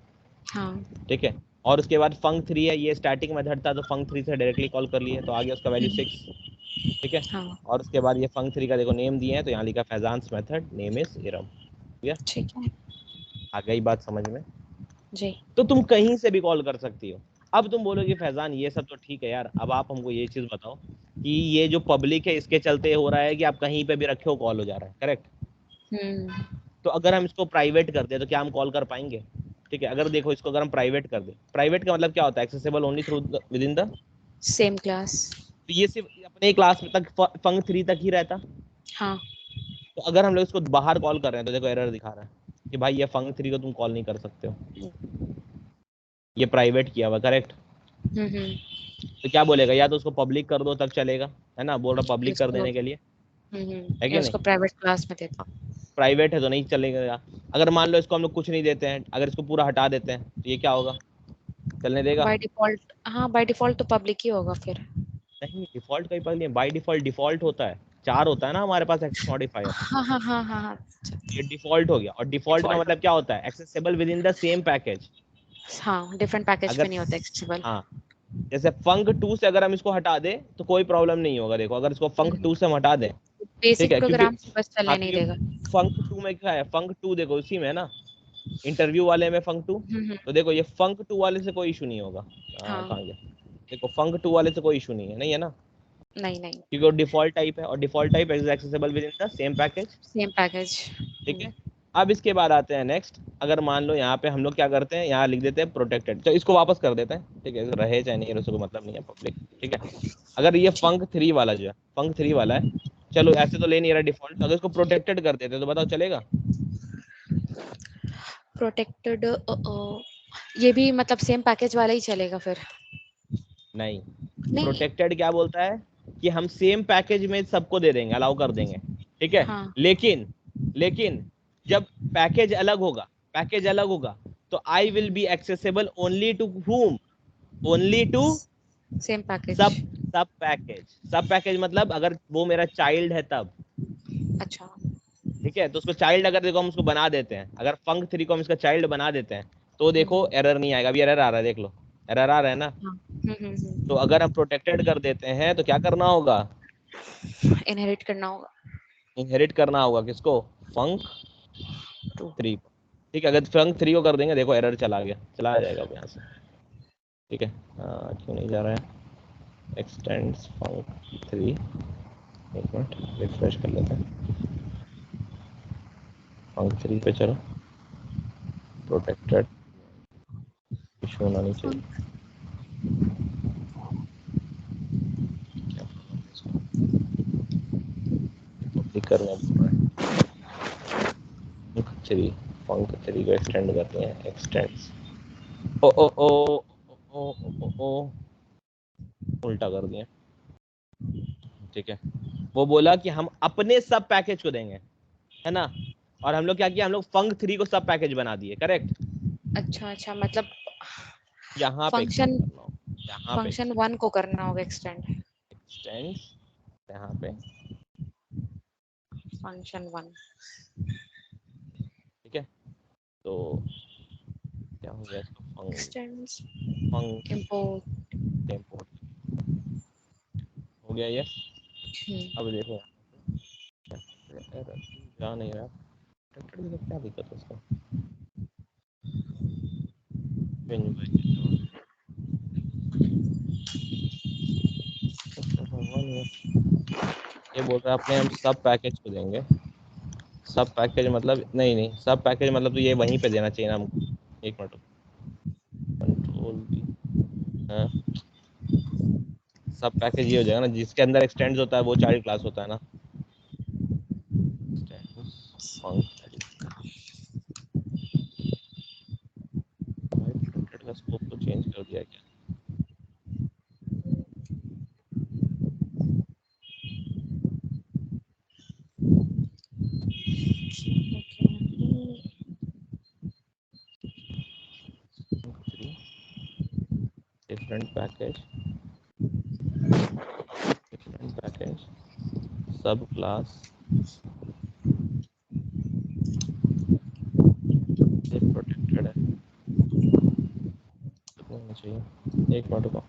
हाँ ठीक है, और उसके बाद फंक3 है, ये स्टैटिक मेथड था, तो फंक3 से डायरेक्टली कॉल कर लिए, तो आ गया उसका वैल्यू 6। ठीक है, हाँ और उसके बाद ये फंक3 का देखो नेम दिए हैं, तो यहाँ लिखा फैजान्स मेथड नेम इज इरम। ठीक है, ठीक है आ गई बात समझ में? जी। तो तुम कहीं से भी कॉल कर सकती हो। अब तुम बोलोगे फैजान ये सब तो ठीक है यार, अब आप हमको ये चीज बताओ कि ये जो पब्लिक है इसके चलते हो रहा है कि आप कहीं पे भी रखे हो कॉल हो जा रहा है, करेक्ट? तो अगर हम इसको प्राइवेट कर दे तो क्या हम कॉल कर पाएंगे? ठीक है, अगर देखो इसको अगर हम प्राइवेट कर दे, प्राइवेट का मतलब क्या होता है? Accessible only through with in the, same class. तो ये सिर्फ अपने क्लास में तक, फंक3 तक ही रहता। हाँ तो अगर हम लोग इसको बाहर कॉल कर रहे हैं तो देखो एरर दिखा रहा है कि भाई ये फंक3 को तुम कॉल नहीं कर सकते हो, ये प्राइवेट किया हुआ, करेक्ट? तो क्या बोलेगा, या तो उसको पब्लिक कर दो तब चलेगा, है ना, बोल रहा पब्लिक कर इसको देने के लिए, है या कि नहीं? उसको प्राइवेट क्लास में दे दो। हाँ, प्राइवेट है तो नहीं चलेगा। अगर मान लो इसको हम लोग कुछ नहीं देते हैं, अगर इसको पूरा हटा देते हैं तो ये क्या होगा, चलने देगा? बाय डिफॉल्ट हाँ बाय डिफॉल्ट तो पब्लिक ही होगा फिर। नहीं, डिफॉल्ट का ही पहले बाई डिफॉल्ट, डिफॉल्ट होता है, 4 होता है ना हमारे पास एक्सेस मॉडिफायर, हाँ हाँ हाँ हाँ हाँ। ये डिफॉल्ट हो गया। और डिफॉल्ट का डिफॉल्ट। मतलब क्या होता है? Accessible with in the same package. हाँ डिफरेंट पैकेज पे अगर नहीं होता एक्सेसिबल। हाँ, जैसे फंक2 से अगर हम इसको हटा दें तो कोई प्रॉब्लम नहीं होगा। देखो अगर इसको फंक2 से हम हटा दें, ठीक बेसिक है, क्योंकि प्रोग्राम बस हाँ, चलने नहीं देगा। क्योंकि फंक2 में क्या है, फंक2 देखो इसी में है ना, इंटरव्यू वाले में फंक2, तो देखो ये फंक2 वाले से कोई इशू नहीं होगा। हाँ कहाँ गया, देखो फंक2 वाले से कोई इशू नहीं है, नहीं है ना, नहीं नहीं क्योंकि वो डिफॉल्ट टाइप है, और default type is accessible with in the same package. Same package. ठीक है, अब इसके बाद आते हैं नेक्स्ट। अगर मान लो यहाँ पे हम लोग क्या करते हैं, यहाँ लिख देते हैं प्रोटेक्टेड, तो इसको वापस कर देते हैं। ठीक है, रहे चाहे नहीं रहे उसको मतलब नहीं है, पब्लिक। ठीक है, अगर ये फंक3 वाला जो है, फंक3 वाला है, चलो ऐसे तो ले नहीं रहा डिफॉल्ट, अगर इसको प्रोटेक्टेड कर देते तो बताओ चलेगा? प्रोटेक्टेड ये भी मतलब सेम पैकेज वाला ही चलेगा फिर। नहीं, नहीं। प्रोटेक्टेड क्या बोलता है कि हम सेम पैकेज में सबको दे देंगे, अलाउ कर देंगे। ठीक है, हाँ लेकिन लेकिन जब पैकेज अलग होगा तो I will be accessible only to whom, only to same package. Sub package मतलब अगर वो मेरा चाइल्ड है तब। अच्छा ठीक है, तो उसको चाइल्ड अगर देखो हम उसको बना देते हैं, अगर फंक 3 को हम इसका चाइल्ड बना देते हैं तो देखो एरर नहीं आएगा। अभी एरर आ रहा है, देख लो एरर आ रहा है ना। तो अगर हम प्रोटेक्टेड कर देते हैं तो क्या करना होगा, इनहेरिट करना होगा, इनहेरिट करना होगा किसको, फंक 3 को। ठीक है, अगर फंक 3 को कर देंगे, देखो एरर चला जाएगा अब यहाँ से। ठीक है, क्यों नहीं जा रहा है, एक्सटेंड्स फंक 3, एक मिनट रिफ्रेश कर लेते हैं। फंक 3 पे चलो, प्रोटेक्टेड इशू होना नहीं चाहिए। पब्लिक कर रहे हैं, फंक 3 को एक्सटेंड करते हैं, एक्सटेंड्स ओ ओ ओ ओ ओ ओ उल्टा कर दिया। ठीक है, वो बोला कि हम अपने सब पैकेज को देंगे, है ना, और हम लोग क्या किया, हम लोग फंक 3 को सब पैकेज बना दिए, करेक्ट। अच्छा मतलब यहाँ पे फंक्शन करना होगा, यहाँ पे फंक्शन 1 को करना होगा एक्सटेंड, एक्सटेंड्स यहाँ पे। फंक्शन 1। ठीक है, तो क्या हो गया इसको, एक्सटेंड्स फंक इंपोर्ट हो गया ये। अब देखो जा नहीं रहा, क्या दिक्कत है उसका, ये बोल रहा है अपने हम सब पैकेज को देंगे। सब पैकेज मतलब नहीं सब पैकेज मतलब तो ये वहीं पे देना चाहिए ना हमको। एक मिनट, कंट्रोल भी, हाँ सब पैकेज ये हो जाएगा ना, जिसके अंदर एक्सटेंड्स होता है वो चाइल्ड क्लास होता है ना। का स्कोप को चेंज कर दिया क्या, different package सब क्लास प्रोटेक्टेड है, होना चाहिए। एक मिनट को,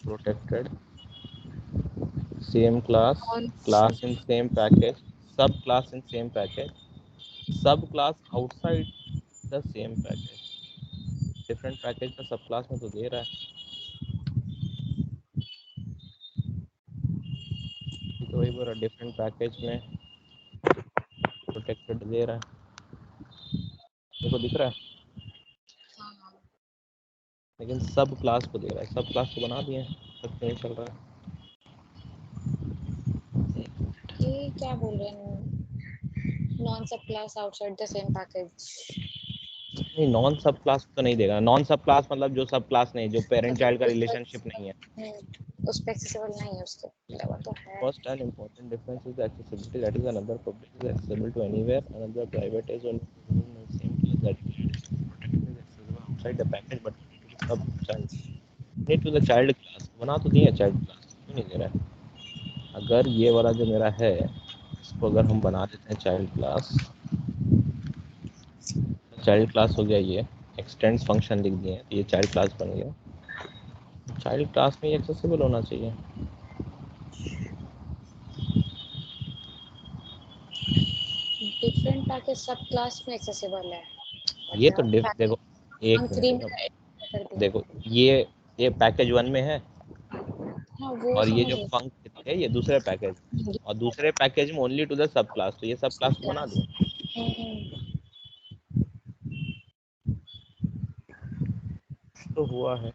protected same class in same package, सब क्लास इन सेम पैकेज, सब class outside the same package. Different package का सब क्लास में तो दे रहा है, तो वही बोल रहा डिफरेंट पैकेज में प्रोटेक्टेड दे रहा है, देखो दिख रहा है, लेकिन सब क्लास को दे रहा है, सब क्लास को बना दिए, सब नहीं चल रहा है। ये क्या बोल रहे हैं, नॉन सब class outside the same package. नहीं नॉन सब क्लास तो नहीं देगा, नॉन सब क्लास मतलब जो सब क्लास नहीं, जो पेरेंट चाइल्ड का रिलेशनशिप नहीं है, उस पे एक्सेसिबल नहीं है, उसके अलावा तो है। First and important difference is the accessibility, that is another public is accessible to anywhere, another private is only in the same place, that is protected is accessible outside the package but to the sub child, नहीं to the child class। बना तो दिए child class, क्यों नहीं दे रहा है। अगर ये वाला जो मेरा है इसको अगर हम बना देते हैं चाइल्ड क्लास हो गया, ये एक्सटेंड्स फंक्शन लिख दिए तो ये चाइल्ड क्लास बन गया। चाइल्ड क्लास में ये एक्सेसिबल होना चाहिए। डिफरेंट पैकेज सब क्लास में एक्सेसिबल है, ये तो देखो एक हम 3 मिनट, में कर दिए। देखो ये पैकेज 1 में है, हाँ वो और ये समझ जो फंक 3 है ये दूसरे पैकेज, और दूसरे पैकेज में only to the subclass, तो ये सब क्लास को बना दिए। तो हुआ है।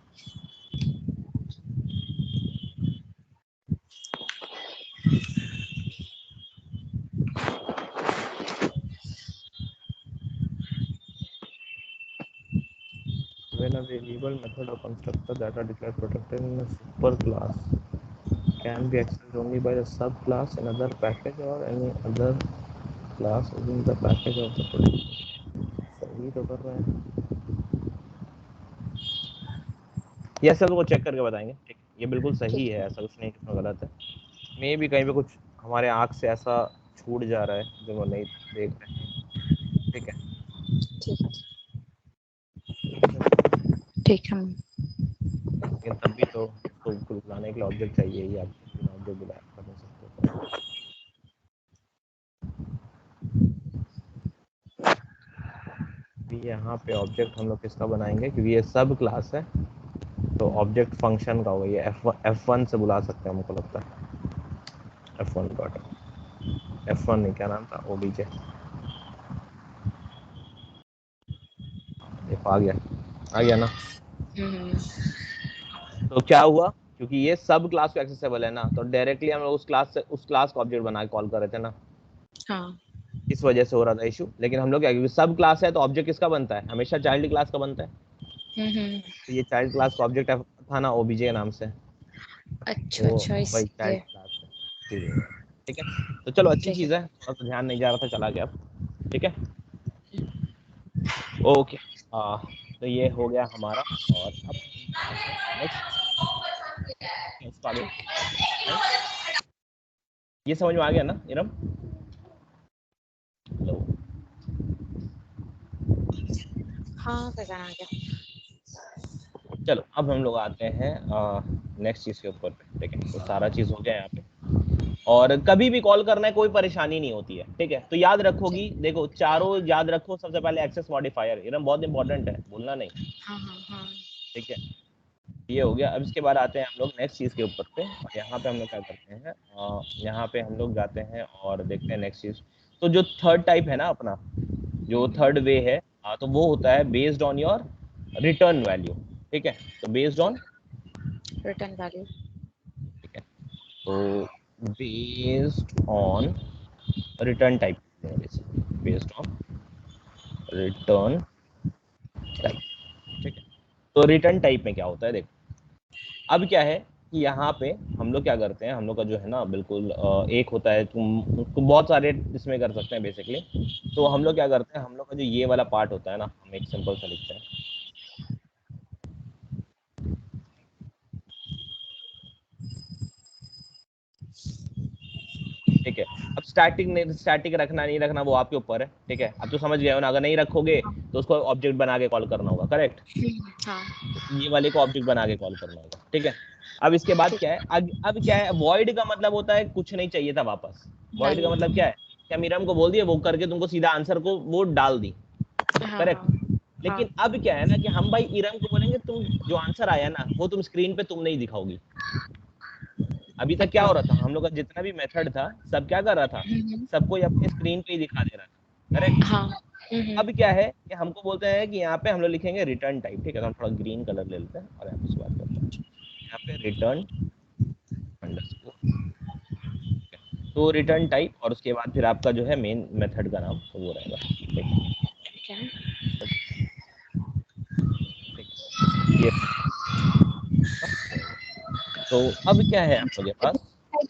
When a variable method or constructor that are declared protected in a superclass can be accessed only by the subclass in other package or any other class within the package of the protector। सही तो कर रहे हैं, ये सब को check करके बताएंगे। ठीक, ये बिल्कुल सही है, ऐसा कुछ नहीं इसमें गलत है। मे भी कहीं पे कुछ हमारे आँख से ऐसा छूट जा रहा है जो वो नहीं देख रहे हैं। ठीक है, ठीक है। लेकिन तब भी तो उसको बुलाने के लिए ऑब्जेक्ट चाहिए ही, आप बिना ऑब्जेक्ट बुलाए कर नहीं सकते। यहाँ पे ऑब्जेक्ट हम लोग किसका बनाएंगे, क्योंकि ये सब क्लास है तो ऑब्जेक्ट फंक्शन का होगा। ये F1 से बुला सकते हैं हमको लगता है। F1 डॉट F1 नहीं, क्या नाम था, OBJ। ये आ गया ना। तो क्या हुआ, क्योंकि ये सब क्लास को एक्सेसिबल है ना, तो डायरेक्टली हम लोग उस क्लास का ऑब्जेक्ट बना के कॉल कर रहे थे ना। हाँ, इस वजह से हो रहा था इशू। लेकिन हम लोग क्या, क्योंकि सब क्लास है तो ऑब्जेक्ट किसका बनता है, हमेशा चाइल्ड क्लास का बनता है। तो ये चाइल्ड क्लास का ऑब्जेक्ट था ना OBJ के नाम से। अच्छा तो अच्छा, वही चाइल्ड क्लास है। ठीक है, तो चलो अच्छी चीज है, थोड़ा सा ध्यान नहीं जा रहा था, चला गया अब। ठीक है, ओके। तो ये हो गया हमारा, और अब नेक्स्ट आगे। ये समझ में आ गया ना इरम? हेलो, हाँ सर आ गया। चलो अब हम लोग आते हैं नेक्स्ट चीज के ऊपर पे। ठीक है, तो सारा चीज हो गया यहाँ पे, और कभी भी कॉल करना है कोई परेशानी नहीं होती है। ठीक है, तो याद रखोगी, देखो चारों याद रखो। सबसे पहले एक्सेस मॉडिफायर, इरम बहुत इंपॉर्टेंट है, भूलना नहीं। हाँ। ठीक है, ये हो गया। अब इसके बाद आते हैं हम लोग नेक्स्ट चीज के ऊपर पे, और यहाँ पे हम लोग क्या करते हैं, यहाँ पे हम लोग जाते हैं और देखते हैं नेक्स्ट चीज। तो जो थर्ड टाइप है ना अपना, जो थर्ड वे है, तो वो होता है based on your return value. ठीक है, तो बेस्ड ऑन रिटर्न वैल्यू। ठीक है, तो based on return type, based on return type. ठीक है, तो रिटर्न टाइप में क्या होता है, देखो अब क्या है कि यहाँ पे हम लोग क्या करते हैं, हम लोग का जो है ना बिल्कुल एक होता है, तुम बहुत सारे इसमें कर सकते हैं बेसिकली। तो हम लोग क्या करते हैं, हम लोग का जो ये वाला पार्ट होता है ना, हम एक सिंपल सा लिखते हैं। ठीक है, अब स्टैटिक रखना नहीं रखना वो आपके ऊपर है। ठीक है, अब तो समझ गए हो ना, अगर नहीं रखोगे तो उसको ऑब्जेक्ट बना के कॉल करना होगा, करेक्ट। हाँ, ये वाले को ऑब्जेक्ट बना के कॉल करना होगा। ठीक है, अब इसके बाद क्या है, अब क्या है, वॉइड का मतलब होता है कुछ नहीं चाहिए था वापस। वॉइड का मतलब क्या है, क्या मीरम को बोल दिया, वो करके तुमको सीधा आंसर को वो डाल दी, करेक्ट। लेकिन अब क्या है ना कि हम भाई इरम को बोलेंगे तुम जो आंसर आया ना वो तुम स्क्रीन पे तुम नहीं दिखाओगी। अभी तक क्या हो रहा था, हम लोग का जितना भी मेथड था सब क्या कर रहा था, सबको अपने स्क्रीन पे ही दिखा दे रहा था, करेक्ट। अब क्या है कि हमको बोलते हैं कि यहाँ पे हम लोग लिखेंगे रिटर्न टाइप। ठीक है, तो हम थोड़ा ग्रीन कलर ले लेते हैं और यहाँ पे बात करते हैं, यहाँ पे रिटर्न अंडरस्कोर। तो रिटर्न टाइप, और उसके बाद फिर आपका जो है मेन मेथड का नाम तो वो रहेगा। ठीक है, ये तो अब क्या है आप लोग के पास,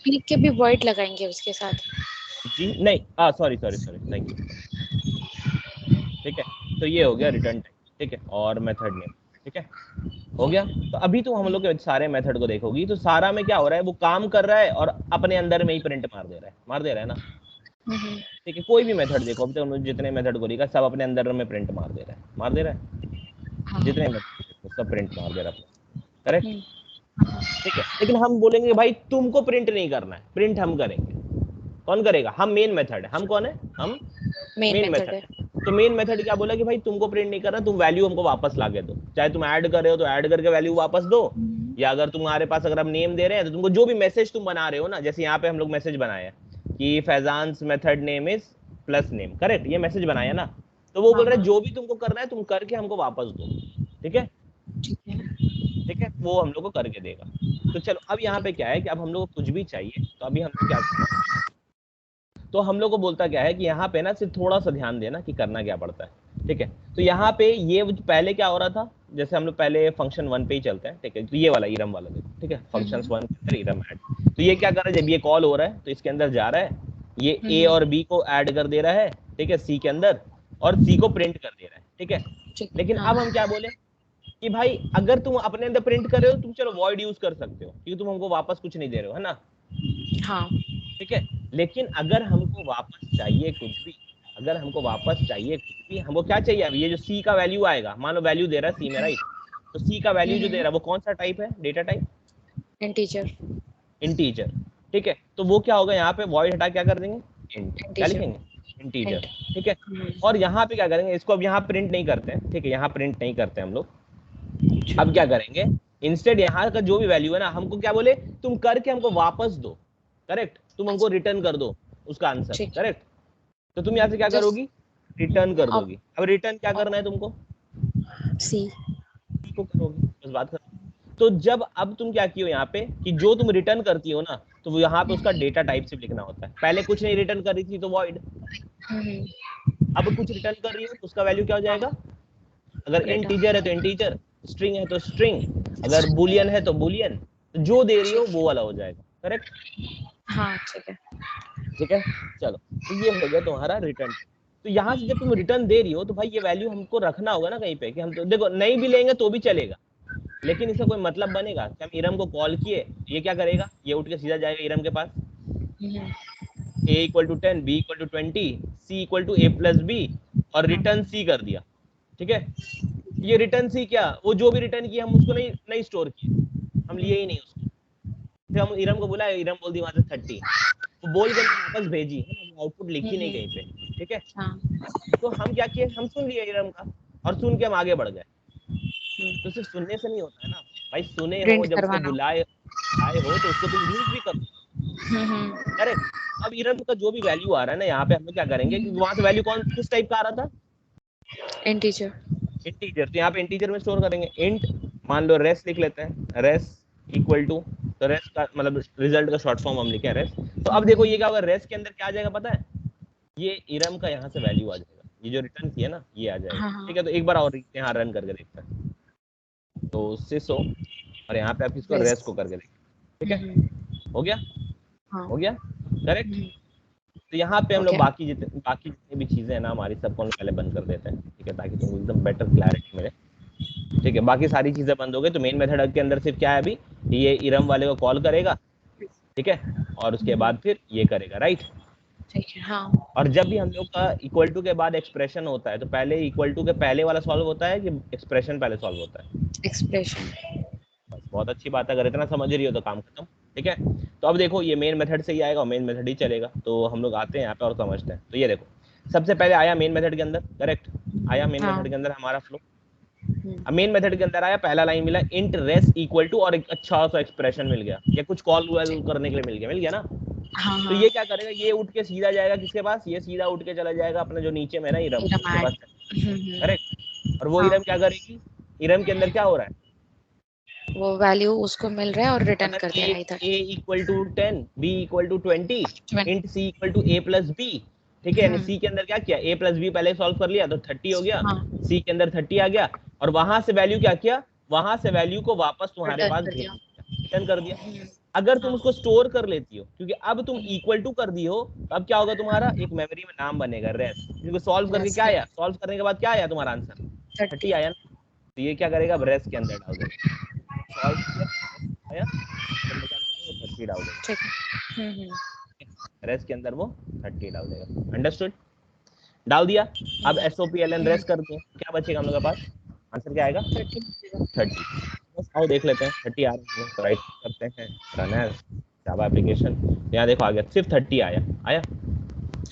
लिख के भी वॉइड लगाएंगे उसके साथ। जी नहीं, सॉरी थैंक यू। ठीक है, तो ये हो गया रिटर्न टाइप। ठीक है, और मेथड नेम। ठीक है, हो गया। तो अभी तो हम लोग के सारे मेथड को देखोगी तो सारा में क्या हो रहा है, वो काम कर रहा है और अपने अंदर में ही प्रिंट मार दे रहा है ना। ठीक है, कोई भी मेथड देखो, अभी तो जितने मेथड को देखा सब अपने अंदर में प्रिंट मार दे रहा है। जितने मेथड सब प्रिंट मार दे रहा है, करेक्ट। ठीक है, लेकिन हम बोलेंगे भाई तुमको प्रिंट नहीं करना है, प्रिंट हम करेंगे। कौन करेगा, हम मेन मेथड है। हम कौन है, हम मेन मेथड है। तो मेन मेथड क्या बोला कि भाई तुमको प्रिंट नहीं करना, तुम वैल्यू हमको वापस ला के दो। चाहे तुम ऐड कर रहे हो तो ऐड करके वैल्यू वापस दो, या अगर तुम्हारे पास अगर हम नेम दे रहे हैं तो तुमको जो भी मैसेज तुम बना रहे हो ना, जैसे यहाँ पे हम लोग मैसेज बनाए हैं कि Faizan's method name is plus name, correct, ये मैसेज बनाया ना। तो वो बोल रहे हैं जो भी तुमको करना है तुम करके हमको वापस दो। ठीक है, ठीक है, वो हम लोग को करके देगा। तो चलो अब यहाँ पे क्या है कि अब हम लोग को कुछ भी चाहिए, तो अभी हम लोग क्या करते हैं, तो हम लोग को बोलता क्या है कि यहाँ पे ना सिर्फ थोड़ा सा ध्यान देना कि करना क्या पड़ता है। ठीक है, तो यहाँ पे ये पहले क्या हो रहा था, जैसे हम लोग पहले फंक्शन 1 पे ही चलते हैं। ठीक है, तो ये वाला इरम वाला देखो। ठीक है, फंक्शन 1 के अंदर इरम ऐड, तो ये क्या कर रहा है, जब ये कॉल हो रहा है तो इसके अंदर जा रहा है, ये ए और बी को ऐड कर दे रहा है, ठीक है, सी के अंदर, और सी को प्रिंट कर दे रहा है। ठीक है, लेकिन अब हम क्या बोले कि भाई अगर तुम अपने अंदर प्रिंट कर रहे हो, तुम चलो वॉइड यूज कर सकते हो क्योंकि तुम हमको वापस कुछ नहीं दे रहे हो, है ना। हाँ। ठीक है, लेकिन अगर हमको वापस चाहिए कुछ भी, अगर हमको वापस चाहिए कुछ भी, हमको क्या चाहिए, अब ये जो सी का वैल्यू आएगा, मान लो वैल्यू दे रहा है सी में, राइट, तो सी का वैल्यू जो दे रहा है वो कौन सा टाइप है, डेटा टाइप इंटीजर। इंटीजर। ठीक है, तो वो क्या होगा, यहाँ पे वॉइड हटा क्या कर देंगे, इंट, क्या लिखेंगे, इंटीजर। ठीक है, और यहाँ पे क्या करेंगे, इसको अब यहाँ प्रिंट नहीं करते हैं। ठीक है, यहाँ प्रिंट नहीं करते हम लोग, अब क्या करेंगे, इंस्टेड यहाँ का जो भी वैल्यू है ना, हमको क्या बोले, तुम करके हमको वापस दो, करेक्ट, तुम हमको रिटर्न कर दो उसका आंसर, करेक्ट। तो तुम यहाँ से क्या करोगी, रिटर्न कर दोगी। अब रिटर्न क्या करना है तुमको, सी को करोगी, बस बात खत्म। तो जब अब तुम क्या कियो यहाँ पे कि जो तुम रिटर्न करती हो ना, तो वो यहाँ पे उसका डेटा टाइप सिर्फ लिखना होता है। पहले कुछ नहीं रिटर्न कर रही थी तो वॉइड, अब कुछ रिटर्न कर रही हो तो उसका वैल्यू क्या हो जाएगा, अगर इंटीजर है तो इंटीजर, स्ट्रिंग है तो स्ट्रिंग, अगर बुलियन है तो बुलियन, तो जो दे रही हो वो वाला हो जाएगा, करेक्ट। हाँ ठीक है। ठीक है, चलो, तो ये हो गया तुम्हारा रिटर्न। तो यहाँ से जब तुम रिटर्न दे रही हो तो भाई ये वैल्यू हमको रखना होगा ना कहीं पे, कि हम तो देखो नहीं भी लेंगे तो भी चलेगा, लेकिन इसका कोई मतलब बनेगा कि हम इरम को कॉल किए, ये क्या करेगा, ये उठ के सीधा जाएगा इरम के पास, a equal to 10, b equal to 20, c equal to a plus b, और रिटर्न c कर दिया। ठीक है, ये रिटर्न सी क्या, वो जो भी रिटर्न किया हम उसको नहीं नहीं स्टोर किए, हम लिए ही नहीं उसको, फिर हम इरम को बुलाए, इरम बोल दी वहां से 30, वो बोल के वापस भेजी है ना, आउटपुट लिखी नहीं कहीं पे। ठीक है, तो हम क्या किए, हम सुन लिए इरम का, और सुन के हम आगे बढ़ गए। तो सिर्फ सुनने से नहीं होता है ना भाई, सुने हो, जब उसको बुलाए आए हो तो उसको तुम यूज भी करो, करेक्ट। अब इरम का जो भी वैल्यू आ रहा है ना, यहाँ पे हम लोग क्या करेंगे, क्योंकि वहां से वैल्यू कौन किस टाइप का आ रहा था, इंटीजर। इंटीजर, तो यहाँ पे इंटीजर में स्टोर करेंगे। इंट मान लो रेस लिख लेते हैं, रेस इक्वल टू, तो रेस का मतलब रिजल्ट का शॉर्ट फॉर्म हम लिखे रेस। तो अब देखो ये क्या होगा, रेस के अंदर क्या आ जाएगा पता है, ये इरम का यहाँ से वैल्यू आ जाएगा, ये जो रिटर्न किया ना ये आ जाएगा। ठीक है, तो एक बार और यहाँ रन करके देखते हैं, तो सिस हो, और यहाँ पे आप इसको रेस को करके देखिए। ठीक है, हो गया, हो गया, करेक्ट। तो यहाँ पे हम लोग बाकी जितनी भी चीजें हैं ना हमारी, सबको हम पहले बंद कर देते हैं। ठीक है, ताकि तुमको एकदम बेटर क्लैरिटी मिले। ठीक है, बाकी सारी चीजें बंद हो गई, तो मेन मेथड के अंदर सिर्फ क्या है, अभी ये इरम वाले को कॉल करेगा, ठीक है, और उसके बाद फिर ये करेगा, राइट। ठीक है, हाँ। और जब भी हम लोग का इक्वल टू के बाद एक्सप्रेशन होता है, तो पहले इक्वल टू के पहले वाला सॉल्व होता है कि एक्सप्रेशन पहले सॉल्व होता है, एक्सप्रेशन। बस बहुत अच्छी बात है, अगर इतना समझ रही हो तो काम खत्म। ठीक है, तो अब देखो ये मेन मेथड से ही आएगा और मेन मेथड ही चलेगा, तो हम लोग आते हैं यहाँ पे और समझते हैं। तो ये देखो सबसे पहले आया मेन मेथड के अंदर, करेक्ट, आया मेन मेथड के अंदर हमारा फ्लो। अब मेन मेथड के अंदर आया, पहला लाइन मिला इंट रेस इक्वल टू, और एक अच्छा सा एक्सप्रेशन मिल गया, या कुछ कॉल करने के लिए मिल गया ना। तो ये क्या करेगा, ये उठ के सीधा जाएगा किसके पास, ये सीधा उठ के चला जाएगा अपने जो नीचे में ना इरम, उसके पास, करेक्ट। और वो इरम क्या करेगी, इरम के अंदर क्या हो रहा है, वो वैल्यू उसको मिल रहा है और रिटर्न कर दिया इधर, a equal to 10, b equal to 20, int c equal to a plus b। ठीक है, यानी c के अंदर क्या किया, a प्लस b पहले सॉल्व कर लिया तो 30 हो गया, c के अंदर 30 आ गया, और वहां से वैल्यू क्या किया, वहां से वैल्यू को वापस तुम्हारे पास रिटर्न कर दिया। अगर तुम उसको स्टोर कर लेती हो, क्योंकि अब तुम इक्वल टू कर दी हो, तो अब क्या होगा, तुम्हारा एक मेमोरी में नाम बनेगा रेस, क्योंकि सॉल्व करके क्या आया, सॉल्व करने के बाद क्या आया तुम्हारा आंसर 30 आया ना। तो ये क्या करेगा, रेस के अंदर डाल देगा, सॉल्व किया आया 30 डाल देगा, रेस के अंदर वो 30 डाल देगा, अंडरस्टूड, डाल दिया। अब SOPLN रेस करते हैं, क्या बचेगा हम लोग के पास, आंसर क्या आएगा 30। बस आओ देख लेते हैं, 30 आ रहा है, राइट करते हैं, रन एज जावा एप्लीकेशन। यहाँ देखो आ गया, सिर्फ 30 आया,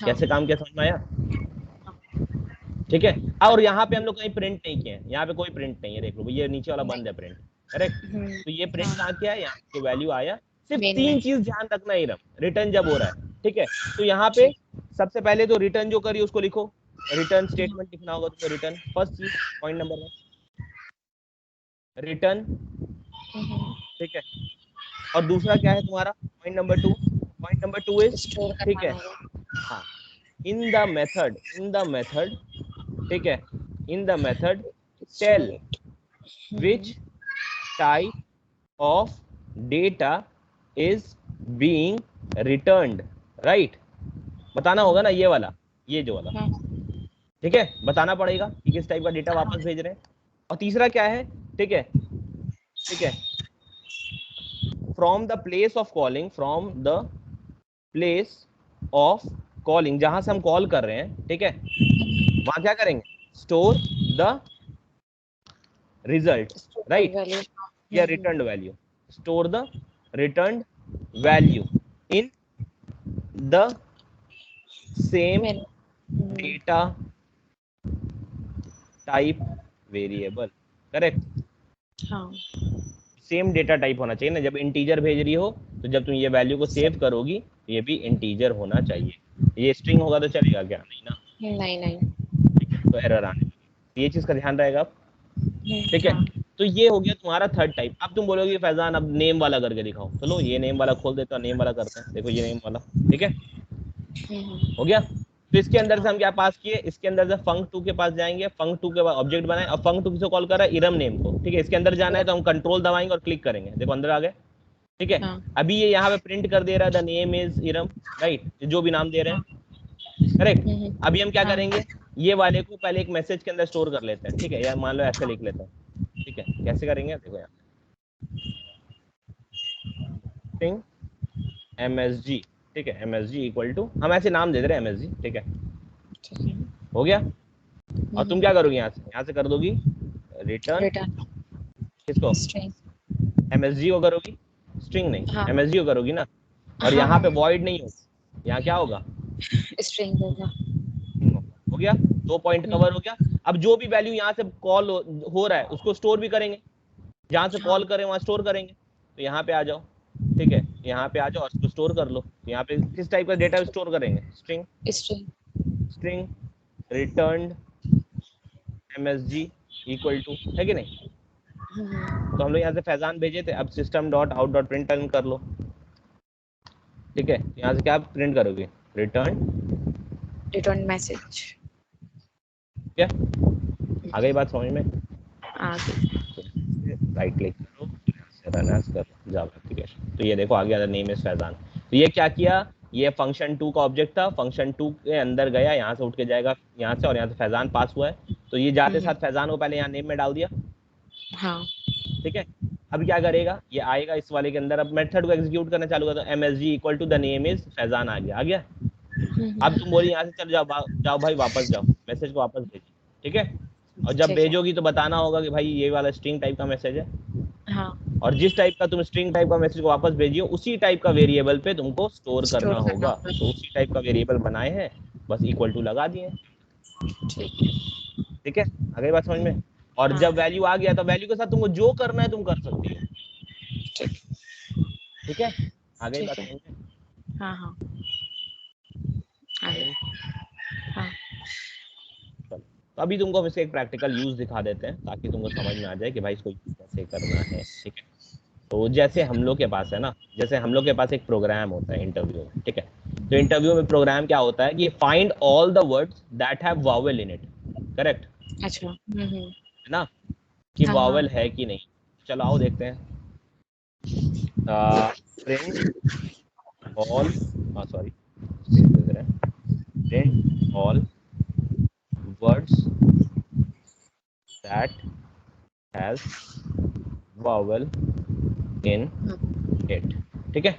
कैसे काम किया समझ में आया। ठीक है, और यहाँ पे हम लोग कहीं प्रिंट नहीं किए, यहाँ पे कोई प्रिंट नहीं है, देख लो ये नीचे वाला बंद है प्रिंट, करेक्ट। तो ये प्रिंट कहाँ किया है, यहाँ जो वैल्यू आया, सिर्फ 3 चीज ध्यान रखना है रिटर्न जब हो रहा है। ठीक है, तो यहाँ पे सबसे पहले तो रिटर्न जो करी उसको लिखो, रिटर्न स्टेटमेंट लिखना होगा, तो रिटर्न फर्स्ट चीज, पॉइंट नंबर 1, रिटर्न ठीक है। और दूसरा क्या है तुम्हारा point number 2? Point number 2 is, ठीक है, हाँ, इन द मेथड, ठीक है, in the method tell which type of data is being returned, right? बताना होगा ना ये वाला, ये जो वाला, ठीक है, बताना पड़ेगा कि किस टाइप का डेटा वापस भेज रहे हैं। और तीसरा क्या है, ठीक है, ठीक है, from the place of calling, from the place of calling, जहां से हम कॉल कर रहे हैं, ठीक है, वहां क्या करेंगे, स्टोर द रिजल्ट, राइट, या return value, store the return value in the same data type variable, correct? हाँ, सेम डेटा टाइप होना चाहिए ना, जब इंटीजर भेज रही हो तो जब तुम ये वैल्यू को सेव करोगी ये भी इंटीजर होना चाहिए। ये स्ट्रिंग होगा तो चलेगा क्या? नहीं ना, नहीं, ठीक है, तो एरर आने लगेगी, ये चीज का ध्यान रहेगा, ठीक है। तो ये हो गया तुम्हारा थर्ड टाइप। अब तुम बोलोगे फैजान अब नेम वाला करके दिखाओ, चलो ये नेम वाला खोल देता, नेम वाला करते हैं, देखो ये नेम वाला, ठीक है, हो गया। तो इसके अंदर से हम क्या पास किए, इसके अंदर से func2 के पास जाएंगे, func2 के बाद ऑब्जेक्ट बनाए, और func2 किसे कॉल कर रहा है, इरम नेम को, ठीक है। इसके अंदर जाना है तो हम कंट्रोल दबाएंगे और क्लिक करेंगे, देखो अंदर आ गए, ठीक है। अभी ये यहाँ पे प्रिंट कर दे रहा है the name is Iram, right, जो भी नाम दे रहे हैं, करेक्ट। अभी हम क्या करेंगे, ये वाले को पहले एक मैसेज के अंदर स्टोर कर लेते हैं, ठीक है, या मान लो ऐसे लिख लेते हैं, ठीक है, कैसे करेंगे देखो यहाँ स्ट्रिंग msg, ठीक है, msg इक्वल टू, हम ऐसे नाम दे दे रहे हैं msg, ठीक है, हो गया। और तुम क्या करोगी, यहाँ से कर दोगी रिटर्न किसको, msg को करोगी, स्ट्रिंग नहीं, msg को करोगी ना, और यहाँ पे void नहीं होगा, यहाँ क्या होगा, स्ट्रिंग होगा, हो गया, 2 पॉइंट कवर हो गया। अब जो भी वैल्यू यहाँ से कॉल हो रहा है उसको स्टोर भी करेंगे, जहां से कॉल करें वहां स्टोर करेंगे। तो यहाँ पे आ जाओ, ठीक है, यहाँ पे आ जाओ और उसको स्टोर कर लो। यहाँ पे किस टाइप का डेटा स्टोर करेंगे, string, string returned msg equal to, है कि नहीं? तो हम लोग यहाँ से फैजान भेजे थे, अब system dot out dot print कर लो, ठीक है। यहाँ से क्या प्रिंट करोगे, रिटर्न मैसेज, क्या आ गई बात समझ में? आ गई। राइट क्लिक करो, रन एज करो जावा एप्लीकेशन, तो ये देखो आ गया नेम इज फैजान। तो ये क्या किया, ये फंक्शन 2 का ऑब्जेक्ट था, फंक्शन 2 के अंदर गया, यहाँ से उठ के जाएगा यहाँ से, और यहाँ से फैजान पास हुआ है, तो ये जाते साथ फैजान को पहले यहाँ नेम में डाल दिया, हाँ, ठीक है। अब क्या करेगा, ये आएगा इस वाले के अंदर, अब मेथड को एग्जीक्यूट करना चालू कर, तो msg equal to the name is Faizan आ गया। अब तुम बोली यहाँ से चल जाओ भाई वापस जाओ, मैसेज को वापस भेजो, ठीक है। और जब भेजोगी तो बताना होगा कि भाई ये वाला स्ट्रिंग टाइप का मैसेज है, हाँ, और जिस टाइप का तुम स्ट्रिंग टाइप का मैसेज को वापस भेजियो उसी टाइप का वेरिएबल पे तुमको स्टोर करना होगा। तो उसी टाइप का वेरिएबल बनाए हैं, बस इक्वल टू लगा दिए, ठीक है, आ गई बात समझ में? और हाँ, जब वैल्यू आ गया तो वैल्यू के साथ तुमको जो करना है तुम कर सकती हो, ठीक है, आ गई बात समझ में? हाँ हाँ, हाँ। तो अभी तुमको हम इसका एक प्रैक्टिकल यूज दिखा देते हैं ताकि तुमको समझ में आ जाए कि भाई इसको कैसे करना है, ठीक है। तो जैसे हम लोग के पास है ना, जैसे हम लोग के पास एक प्रोग्राम होता है इंटरव्यू में, ठीक है। तो इंटरव्यू में प्रोग्राम क्या होता है कि find all the words that have Wavell in it, correct? अच्छा, है ना, कि वावेल है कि नहीं। चलो आओ देखते हैं, print all, sorry, print all words that has vowel in it, ठीक है।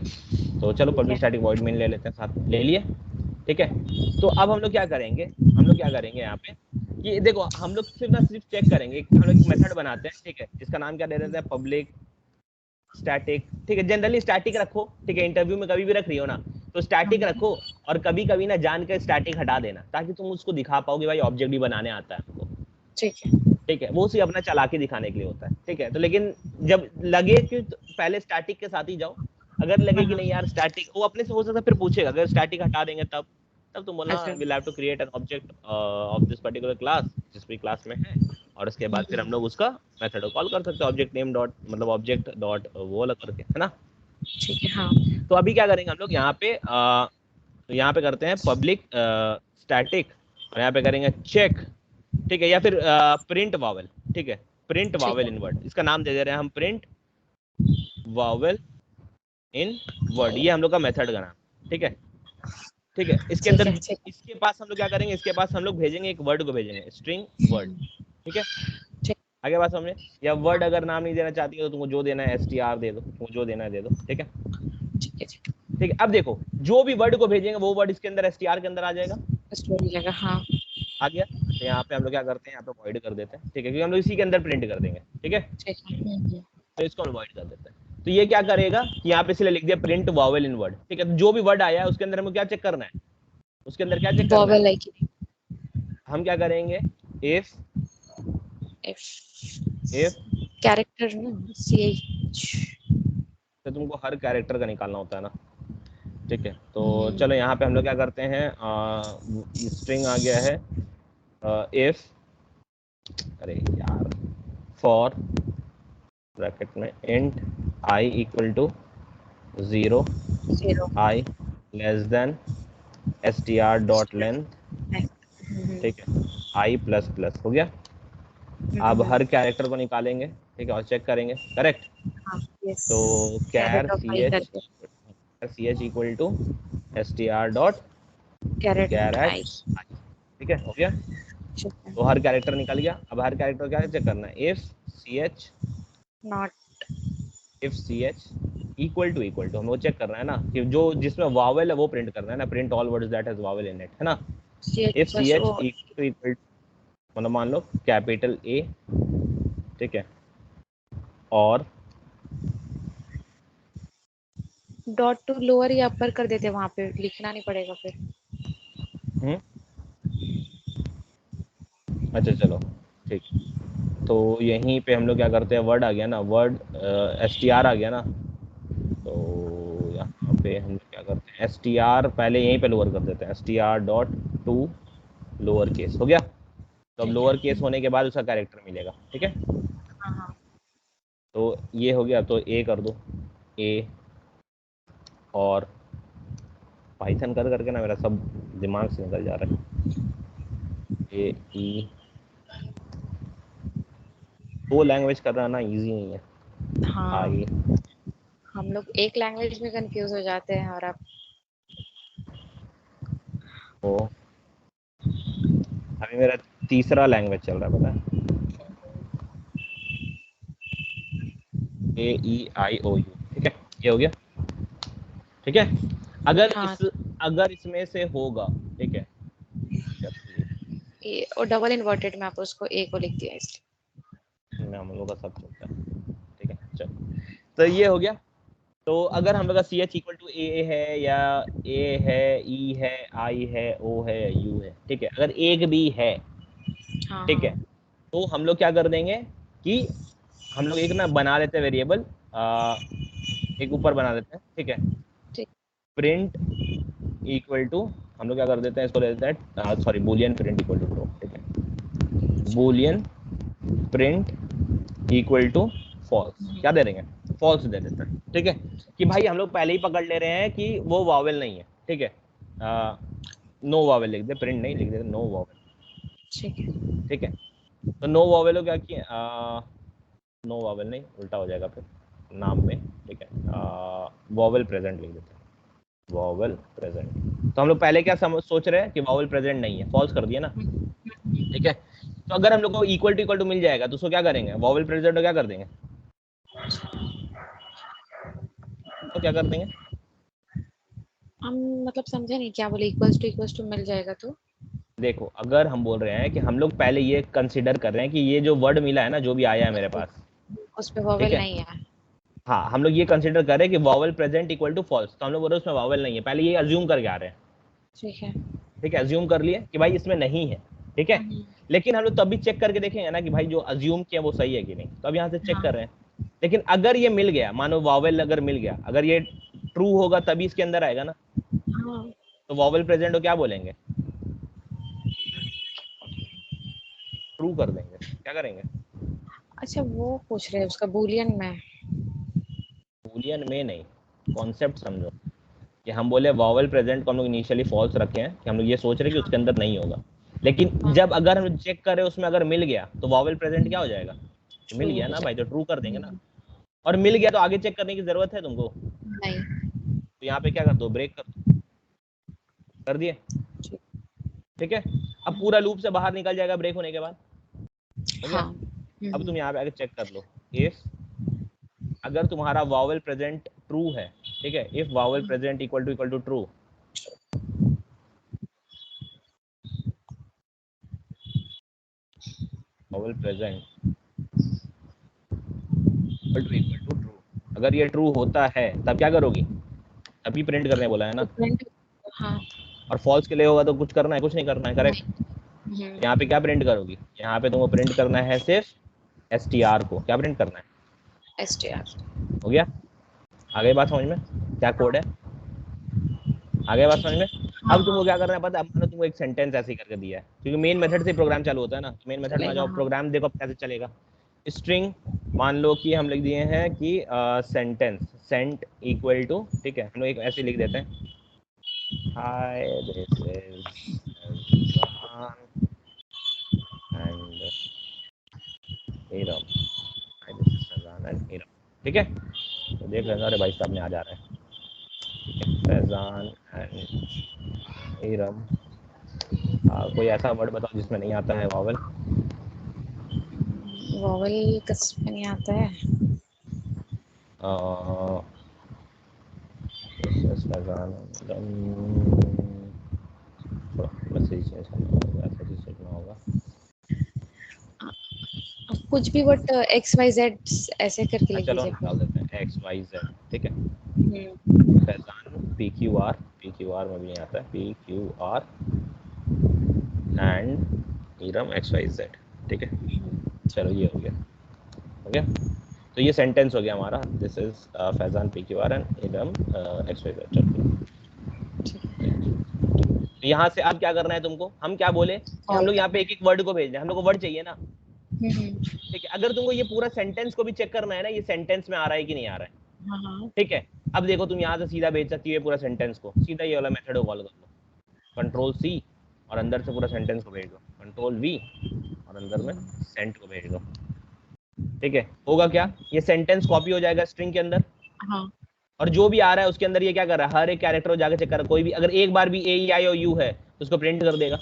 तो चलो पब्लिक स्टैटिक वॉइड मेन ले लेते हैं, साथ में ले लिए, ठीक है। तो अब हम लोग क्या करेंगे, यहाँ पे कि देखो हम लोग सिर्फ चेक करेंगे, हम लोग एक मेथड बनाते हैं, ठीक है, जिसका नाम क्या दे देते हैं, पब्लिक स्टैटिक, ठीक है। जनरली स्टैटिक रखो, ठीक है, इंटरव्यू में कभी भी रख रही हो ना तो स्टैटिक रखो, और कभी कभी ना जान के स्टैटिक हटा देना ताकि तुम उसको दिखा पाओगे भाई ऑब्जेक्ट भी बनाने आता है हमको, ठीक है। वो सिर्फ अपना चालाकी दिखाने के लिए होता है, ठीक है। तो लेकिन जब लगे कि तो पहले स्टैटिक के साथ ही जाओ, अगर लगे कि नहीं यार स्टैटिक, वो अपने से हो सकता है फिर पूछेगा, अगर स्टैटिक हटा देंगे तब तुम बोलना will have to create an object of this particular class, जिस भी क्लास में है, और उसके बाद फिर हम लोग उसका मेथड को कॉल कर सकते हैं ऑब्जेक्ट नेम डॉट मतलब ऑब्जेक्ट डॉट वो अलग करके, है ना। ठीक है। हाँ तो अभी क्या करेंगे हम लोग यहाँ पे करते हैं पब्लिक स्टैटिक और यहाँ पे करेंगे चेक, ठीक है, या फिर प्रिंट वावल, ठीक है, प्रिंट वावल इन वर्ड, इसका नाम दे दे रहे हैं हम प्रिंट वावल इन वर्ड, ये हम लोग का मेथड का नाम, ठीक है। ठीक है, इसके अंदर इसके पास हम लोग क्या करेंगे, इसके पास हम लोग भेजेंगे एक वर्ड को भेजेंगे, स्ट्रिंग वर्ड, ठीक है। आगे बात समझे, या वर्ड अगर नाम नहीं देना चाहती है तो तुमको जो देना है str दे दो, तुमको जो देना है दे दो, ठीक है। ठीक है, अब देखो जो भी वर्ड को भेजेंगे वो वर्ड इसके अंदर str के अंदर आ जाएगा। हाँ आ गया। तो यहाँ पे हम लोग क्या करते हैं, यहाँ पे वॉइड कर देते हैं, ठीक है, क्योंकि हम लोग इसी के अंदर प्रिंट कर देंगे, ठीक है। तो इसको हम वॉइड कर देते हैं। तो ये क्या करेगा कि यहाँ पे इसलिए लिख दिया प्रिंट वॉवेल इन वर्ड, ठीक है। तो जो भी वर्ड आया है उसके अंदर हमें क्या चेक करना है, उसके अंदर क्या चेक करना है, हम क्या करेंगे, इफ कैरेक्टर तो तुमको हर कैरेक्टर का निकालना होता है ना, ठीक है। तो चलो यहाँ पे हम लोग क्या करते हैं, स्ट्रिंग आ गया है इफ, अरे यार, फॉर ब्रैकेट में int i equal to 0 i less than str dot length, ठीक है, आई प्लस प्लस, हो गया। अब हर कैरेक्टर को निकालेंगे, ठीक है, और चेक करेंगे, करेक्ट। तो char c h equal to str dot char at, ठीक है, हो गया। तो हर कैरेक्टर निकल गया। अब हर कैरेक्टर क्या चेक करना है, if c h equal to हमें वो चेक करना है ना कि जो जिसमें वावेल है वो प्रिंट करना है ना, print all words that has vowel in it, है ना। If c h equal to मतलब मान लो कैपिटल ए, ठीक है, और डॉट टू लोअर या अपर कर देते, वहां पे लिखना नहीं पड़ेगा फिर। अच्छा चलो ठीक। तो यहीं पे हम लोग क्या करते हैं, वर्ड आ गया ना, वर्ड str आ गया ना, तो यहाँ पे हम क्या करते हैं, str पहले यहीं पे लोअर कर देते हैं, str dot to lower case, हो गया। तो अब लोअर केस होने के बाद उसका कैरेक्टर मिलेगा, ठीक है। तो ये हो गया, तो ए कर दो, ए, और पाइथन कर करके ना मेरा सब दिमाग से निकल जा रहा है, ए ई, दो लैंग्वेज करना ना इजी नहीं है। हाँ आई, हम लोग एक लैंग्वेज में कंफ्यूज हो जाते हैं, और आप ओ, अभी मेरा तीसरा लैंग्वेज चल रहा है, पता है, ए ई आई ओ यू, ठीक है, ये हो गया, ठीक है। अगर अगर इसमें से होगा, ठीक है, ए और डबल इन्वर्टेड में आप उसको ए को लिख दिया इसलिए। हम लोग का सब चलता है, ठीक है, चलो। तो ये हो गया। तो अगर हम लोग का सी एच इक्वल टू ए है, या ए है, ई है, आई है, ओ है, यू है, ठीक है, अगर एक भी है, ठीक है, तो हम लोग क्या कर देंगे कि हम लोग एक ना बना लेते हैं वेरिएबल, एक ऊपर बना देते हैं, ठीक है, प्रिंट इक्वल टू, हम लोग क्या कर देते हैं, इसको ले देते हैं, sorry, boolean print equal to true, ठीक है, boolean print equal to false, क्या दे देंगे, फॉल्स दे देते हैं, ठीक है, कि भाई हम लोग पहले ही पकड़ ले रहे हैं कि वो वावेल नहीं है, ठीक है, नो वावेल लिख दे, प्रिंट नहीं लिख दे, नो वावेल, ठीक है। तो नो वावेल हो क्या किया, नो वावेल नहीं, उल्टा हो जाएगा फिर नाम में, ठीक है, वावेल प्रेजेंट लिख देते हैं, वावेल प्रेजेंट। तो हम लोग पहले क्या सोच रहे हैं कि वावेल प्रेजेंट नहीं है, फॉल्स कर दिया ना, ठीक है। तो अगर हम लोग को इक्वल टू मिल जाएगा तो उसको क्या करेंगे, वावेल प्रेजेंट को क्या कर देंगे, तो क्या कर देंगे, हम मतलब समझे नहीं, क्या बोले, इक्वल्स टू मिल जाएगा तो देखो, अगर हम बोल रहे हैं कि हम लोग पहले ये कंसीडर कर रहे हैं कि ये जो वर्ड मिला है ना, जो भी आया है मेरे पास, उस पे वावेल नहीं है, हाँ, हम लोग ये कंसीडर कर रहे हैं कि vowel present equal to false, तो हम लोग बोल रहे हैं उसमें वावेल नहीं है, पहले ये अज्यूम करके आ रहे हैं, ठीक है, ठीक है, अज्यूम कर लिए कि भाई इसमें नहीं है, ठीक है। लेकिन हम लोग तब भी चेक करके देखेंगे ना कि भाई जो अज्यूम किया वो सही है कि नहीं, तो अब यहाँ से चेक कर रहे हैं। लेकिन अगर ये मिल गया, मानो वावेल अगर मिल गया, अगर ये ट्रू होगा तभी इसके अंदर आएगा ना, तो वावेल प्रेजेंट को क्या बोलेंगे, ट्रू कर देंगे, क्या करेंगे? अच्छा वो पूछ रहे हैं उसका बूलियन में। बूलियन में नहीं, कॉन्सेप्ट समझो कि हम बोले वॉवल प्रेजेंट को हम लोग इनिशियली फॉल्स रखे हैं कि हम लोग ये सोच रहे हैं कि उसके अंदर नहीं होगा, लेकिन जब अगर हम चेक करें उसमें अगर मिल गया तो वॉवल प्रेजेंट क्या हो जाएगा? मिल गया ना भाई, तो ट्रू कर देंगे ना। और मिल गया तो आगे चेक करने की जरूरत है तुमको? नहीं। तो यहाँ पे क्या कर दो, ब्रेक कर दो, कर दिए, ठीक है। अब पूरा लूप से बाहर निकल जाएगा ब्रेक होने के बाद, हो गया। हाँ। अब तुम यहाँ पे आगे चेक कर लो, इफ अगर तुम्हारा वावल प्रेजेंट ट्रू है, ठीक है, if vowel present equal to true, vowel present equal to true, अगर ये ट्रू होता है तब क्या करोगी? तभी प्रिंट करने बोला है ना। हाँ। और फॉल्स के लिए होगा तो कुछ करना है? कुछ नहीं करना है, करेक्ट। यहाँ पे क्या प्रिंट करोगी? यहाँ पे तुमको प्रिंट करना है सिर्फ str को, क्या प्रिंट करना है? str। हो गया, आगे बात समझ में क्या कोड है? आगे बात समझ में। अब तुमको क्या करना है पता है? अब मैंने तुमको एक सेंटेंस ऐसे करके दिया है, क्योंकि मेन मेथड से प्रोग्राम चालू होता है ना। मेन मेथड में आ जाओ, प्रोग्राम देखो कैसे चलेगा। स्ट्रिंग मान लो कि हम लिख दिए हैं कि सेंटेंस सेंट इक्वल टू, ठीक है, हम लोग एक ऐसे लिख देते हैं, hi this is and Iram, hi this is Faizan and Iram, ठीक है। तो देख लेना, अरे भाई साहब में आ जा रहा है, ठीक है, फैजान एंड इरम। कोई ऐसा वर्ड बताओ जिसमें नहीं आता है वॉवल। वॉवल किसमें नहीं आता है? मैसेज चेंज करना होगा, ऐसा चीज लिखना होगा। कुछ भी बट XYZ ऐसे करके लिख चलो दीजिए। निकाल देते हैं XYZ, ठीक है। फैजान PQR में भी नहीं आता है, PQR एंड इरम XYZ, ठीक है। चलो ये हो गया, हो गया। तो ये सेंटेंस हो गया हमारा, this is Faizan PQR and Iram XYZ। चलो यहाँ से अब क्या करना है तुमको? हम क्या बोले कि हम लोग यहाँ पे एक एक वर्ड को भेज रहे हैं, हम लोग को वर्ड चाहिए ना, ठीक है। अगर तुमको ये पूरा सेंटेंस को भी चेक करना है ना, ये सेंटेंस में आ रहा है कि नहीं आ रहा है, ठीक है। अब देखो तुम यहाँ से सीधा भेज सकती है पूरा सेंटेंस को, सीधा ये वाला मेथड को कॉल कर लो, कंट्रोल C और अंदर से पूरा सेंटेंस को भेज दो, कंट्रोल V और अंदर में सेंट को भेज दो, ठीक है। होगा क्या? ये सेंटेंस कॉपी हो जाएगा स्ट्रिंग के अंदर, और जो भी आ रहा है उसके अंदर ये क्या कर रहा है, हर एक कैरेक्टर को जाके चेक कर रहा है, कोई भी अगर एक बार भी A-E-I-O-U है तो उसको प्रिंट कर देगा।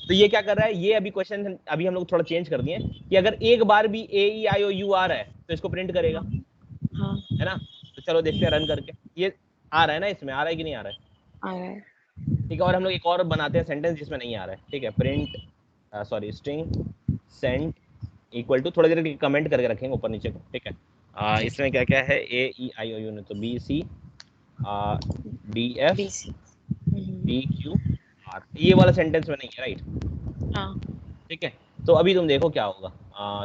तो ये क्या कर रहा है, ये अभी क्वेश्चन अभी हम लोग थोड़ा चेंज कर दिए कि अगर एक बार भी A-E-I-O-U आ रहा है तो इसको प्रिंट करेगा, है ना। तो चलो देखते हैं रन करके, ये आ रहा है ना, इसमें आ रहा है कि नहीं आ रहा है? ठीक है। और हम लोग एक और बनाते हैं सेंटेंस जिसमें नहीं आ रहा है, ठीक है। Print sorry string sent equal to, थोड़ी देर कमेंट करके रखेंगे ऊपर नीचे को, ठीक है। इसमें क्या क्या है, A-E-I-O-U ने तो BC-DF-PQR, ये वाला सेंटेंस में नहीं है, राइट? ठीक है। तो अभी तुम देखो क्या होगा।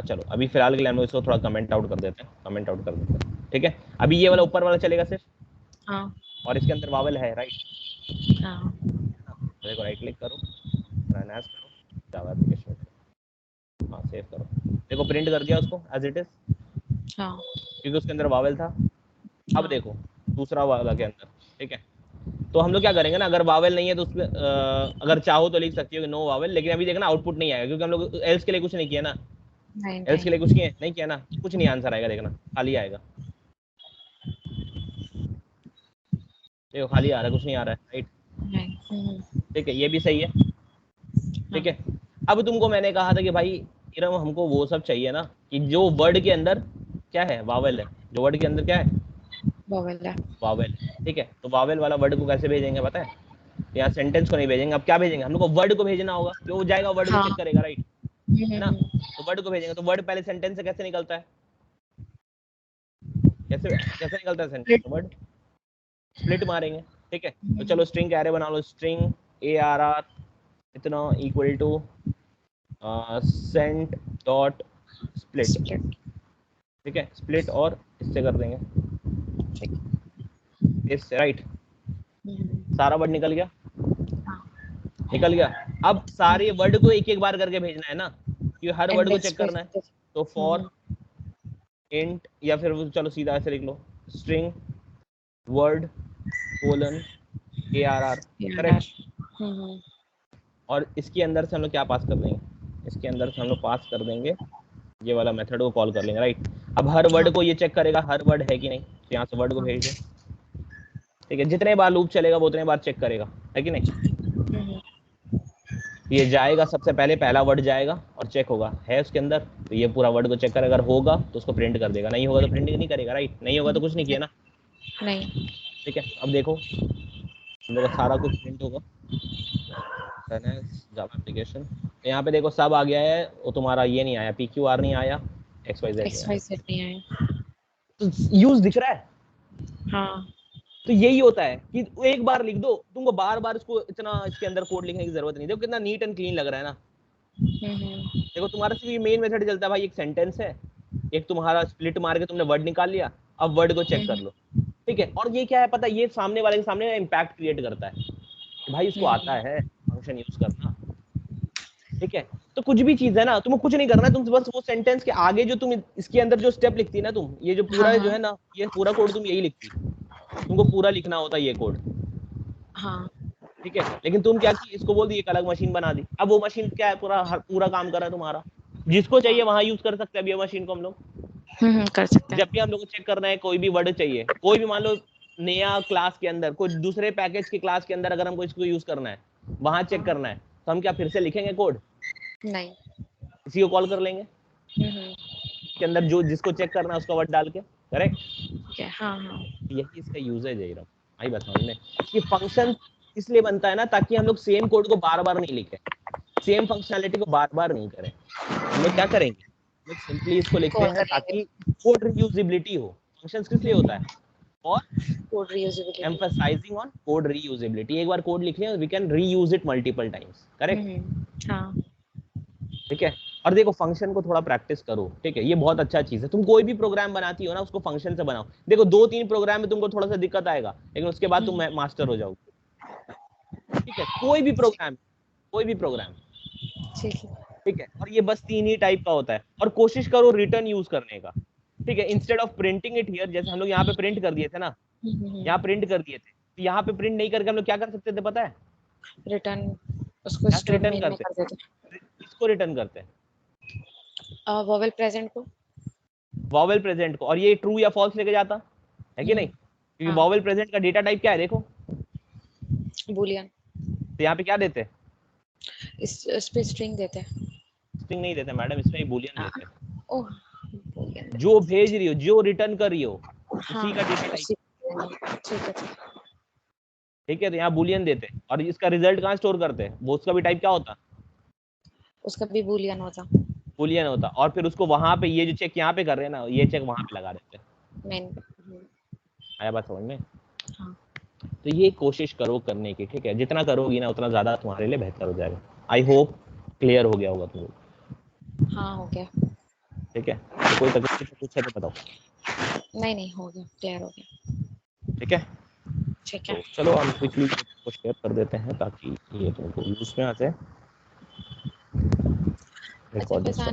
चलो अभी फिलहाल के लिए हम लोग इसको थोड़ा कमेंट आउट कर देते हैं, कमेंट आउट कर देते हैं, ठीक है। अभी ये वाला ऊपर वाला चलेगा सिर्फ, और इसके अंदर वावल है, राइट? देखो राइट क्लिक करो, रन एज करो, जावा एप्लीकेशन करो, हाँ सेव करो, देखो प्रिंट कर दिया उसको एज इट इज, क्योंकि उसके अंदर वावल था। अब देखो दूसरा वाला के अंदर, ठीक है। तो हम लोग क्या करेंगे ना, अगर वावल नहीं है तो उसमें अगर चाहो तो लिख सकती हो कि नो वावल, लेकिन अभी देखना आउटपुट नहीं आएगा, क्योंकि हम लोग एल्स के लिए कुछ नहीं किया ना, एल्स के लिए कुछ किए नहीं किया ना, कुछ नहीं आंसर आएगा, देखना खाली आएगा, देखो खाली आ रहा है, कुछ नहीं आ रहा है, राइट? ठीक है, ये भी सही है, ठीक है। अब तुमको मैंने कहा था कि भाई इरम हमको वो सब चाहिए ना कि जो वर्ड के अंदर क्या है, वावल है, जो वर्ड के अंदर क्या है, वावल, ठीक है। तो वावल वाला वर्ड को कैसे भेजेंगे पता है? यहाँ सेंटेंस को नहीं भेजेंगे, अब क्या भेजेंगे? हम लोग को वर्ड को भेजना होगा, क्यों? वो जाएगा वर्ड को चेक करेगा, राइट, है ना। तो वर्ड को भेजेंगे, तो वर्ड पहले सेंटेंस से कैसे निकलता है, कैसे कैसे निकलता है सेंटेंस? वर्ड स्प्लिट मारेंगे, ठीक है। तो चलो स्ट्रिंग का एरे बना लो, स्ट्रिंग ARR इतना equal to sent dot split, ठीक है। स्प्लिट और इससे कर देंगे, इससे, राइट। सारा वर्ड निकल गया, निकल गया। अब सारे वर्ड को एक एक बार करके भेजना है ना, कि हर वर्ड को चेक करना है। तो फॉर इंट या फिर चलो सीधा ऐसे लिख लो string word colon ARR, correct. और इसके अंदर से हम लोग क्या पास कर देंगे, इसके अंदर से हम लोग पास कर देंगे ये वाला मेथड को कॉल कर लेंगे, राइट। अब हर वर्ड को ये चेक करेगा हर वर्ड है कि नहीं, तो यहाँ से वर्ड को भेज दो, ठीक है। जितने बार लूप चलेगा वो उतने बार चेक करेगा, है कि नहीं। ये जाएगा सबसे पहले पहला वर्ड जाएगा और चेक होगा है उसके अंदर, तो ये पूरा वर्ड को चेक करेगा, अगर होगा तो उसको प्रिंट कर देगा, नहीं होगा तो प्रिंट नहीं करेगा, राइट। नहीं होगा तो कुछ नहीं किया ना, नहीं, ठीक है। अब देखो हम लोग का सारा कुछ प्रिंट होगा जावा एप्लीकेशन, तो यहाँ पे देखो सब आ गया है, वो तुम्हारा ये नहीं आया, PQR नहीं आया, XYZ नहीं आया, तो यूज दिख रहा है। हाँ, तो यही होता है कि एक बार लिख दो, तुमको बार बार इसको इतना इसके अंदर कोड लिखने की जरूरत नहीं। देखो कितना नीट एंड क्लीन लग रहा है ना। देखो तुम्हारा सिर्फ ये मेन मेथड चलता है भाई, एक सेंटेंस है, एक तुम्हारा स्प्लिट मार के तुमने वर्ड निकाल लिया, अब वर्ड को चेक कर लो, ठीक है। और ये क्या है पता है, ये सामने वाले के सामने इम्पैक्ट क्रिएट करता है कि भाई इसको आता है फंक्शन यूज करना, ठीक है। तो कुछ भी चीज है ना, तुम्हें कुछ नहीं करना है, तुम बस वो सेंटेंस के आगे जो तुम इसके अंदर जो स्टेप लिखती है ना तुम, ये जो पूरा जो है ना, ये पूरा कोड तुम यही लिखती, तुमको पूरा लिखना होता है ये कोड, हाँ, ठीक है। लेकिन तुम क्या की इसको बोल दी एक अलग मशीन बना दी, अब वो मशीन क्या है पूरा काम कर रहा है तुम्हारा, जिसको चाहिए वहां यूज कर सकते हैं। अब ये मशीन को हम लोग कर सकते हैं, जब भी हम लोग को चेक करना है कोई भी वर्ड चाहिए, कोई भी मान लो नया क्लास के अंदर कोई दूसरे पैकेज की क्लास के अंदर अगर हमको इसको यूज करना है, वहां चेक करना है, तो हम क्या फिर से लिखेंगे कोड? नहीं, इसी को कॉल कर लेंगे के अंदर जो जिसको चेक करना है उसका वर्ड डाल के, करेक्ट। हाँ हाँ, यही इसका यूजेज है। आई बात समझ में कि फंक्शन इसलिए बनता है ना ताकि हम लोग सेम कोड को बार बार नहीं लिखें, सेम फंक्शनैलिटी को बार बार नहीं करें। हम लोग क्या करेंगे, हम लोग सिंपली इसको लिखते हैं ताकि कोड रीयूजेबिलिटी हो। फंक्शंस किस लिए होता है? और code reusability, emphasizing on code reusability. एक बार कोड लिख लिया we can reuse it multiple times, correct. हाँ, ठीक है। और देखो फंक्शन को थोड़ा प्रैक्टिस करो, ठीक है, ये बहुत अच्छा चीज है। तुम कोई भी प्रोग्राम बनाती हो ना उसको फंक्शन से बनाओ। देखो 2-3 प्रोग्राम में तुमको थोड़ा सा दिक्कत आएगा, लेकिन उसके बाद तुम मास्टर हो जाओगे, ठीक है। कोई भी प्रोग्राम, ठीक है। और ये बस 3 ही टाइप का होता है, और कोशिश करो रिटर्न यूज करने का, ठीक है, instead of printing it here. जैसे हम लोग यहाँ पे प्रिंट कर दिए थे ना, यहाँ प्रिंट कर दिए थे, तो यहाँ पे प्रिंट नहीं करके हम लोग क्या कर सकते थे पता है? रिटर्न, उसको रिटर्न करते हैं। इसको रिटर्न करते हैं वोवेल प्रेजेंट को, वोवेल प्रेजेंट को, और ये ट्रू या फॉल्स लेके जाता है कि नहीं, क्योंकि वोवेल प्रेजेंट का डेटा टाइप क्या है देखो, बूलियन। तो यहाँ पे क्या देते हैं? इस पे स्ट्रिंग देते हैं। स्ट्रिंग नहीं देते मैडम, इसमें बूलियन देते हैं। ओह, बूलियन जो भेज रही हो, जो रिटर्न कर रही हो, उसी का डेटा टाइप, ठीक है, ठीक है। तो यहाँ बूलियन देते हैं, और इसका रिजल्ट कहाँ स्टोर करते हैं? वो उसका भी टाइप क्या होता? उसका भी बूलियन होता, बूलियन होता। और फिर उसको वहां पे ये जो चेक यहाँ पे कर रहे हैं ना, ये चेक वहां पे लगा देते हैं। आया बात समझ में? हाँ। तो ये कोशिश करो करने की, ठीक है। जितना करोगी ना उतना ज्यादा तुम्हारे लिए बेहतर हो जाएगा। आई होप क्लियर हो गया होगा तुमको। हाँ हो गया, ठीक है। तो कोई तकलीफ कुछ है तो बताओ। नहीं हो गया, क्लियर हो गया, ठीक है, ठीक है। तो चलो हम क्विकली को शेयर कर देते हैं ताकि ये तुमको यूज में आ जाए।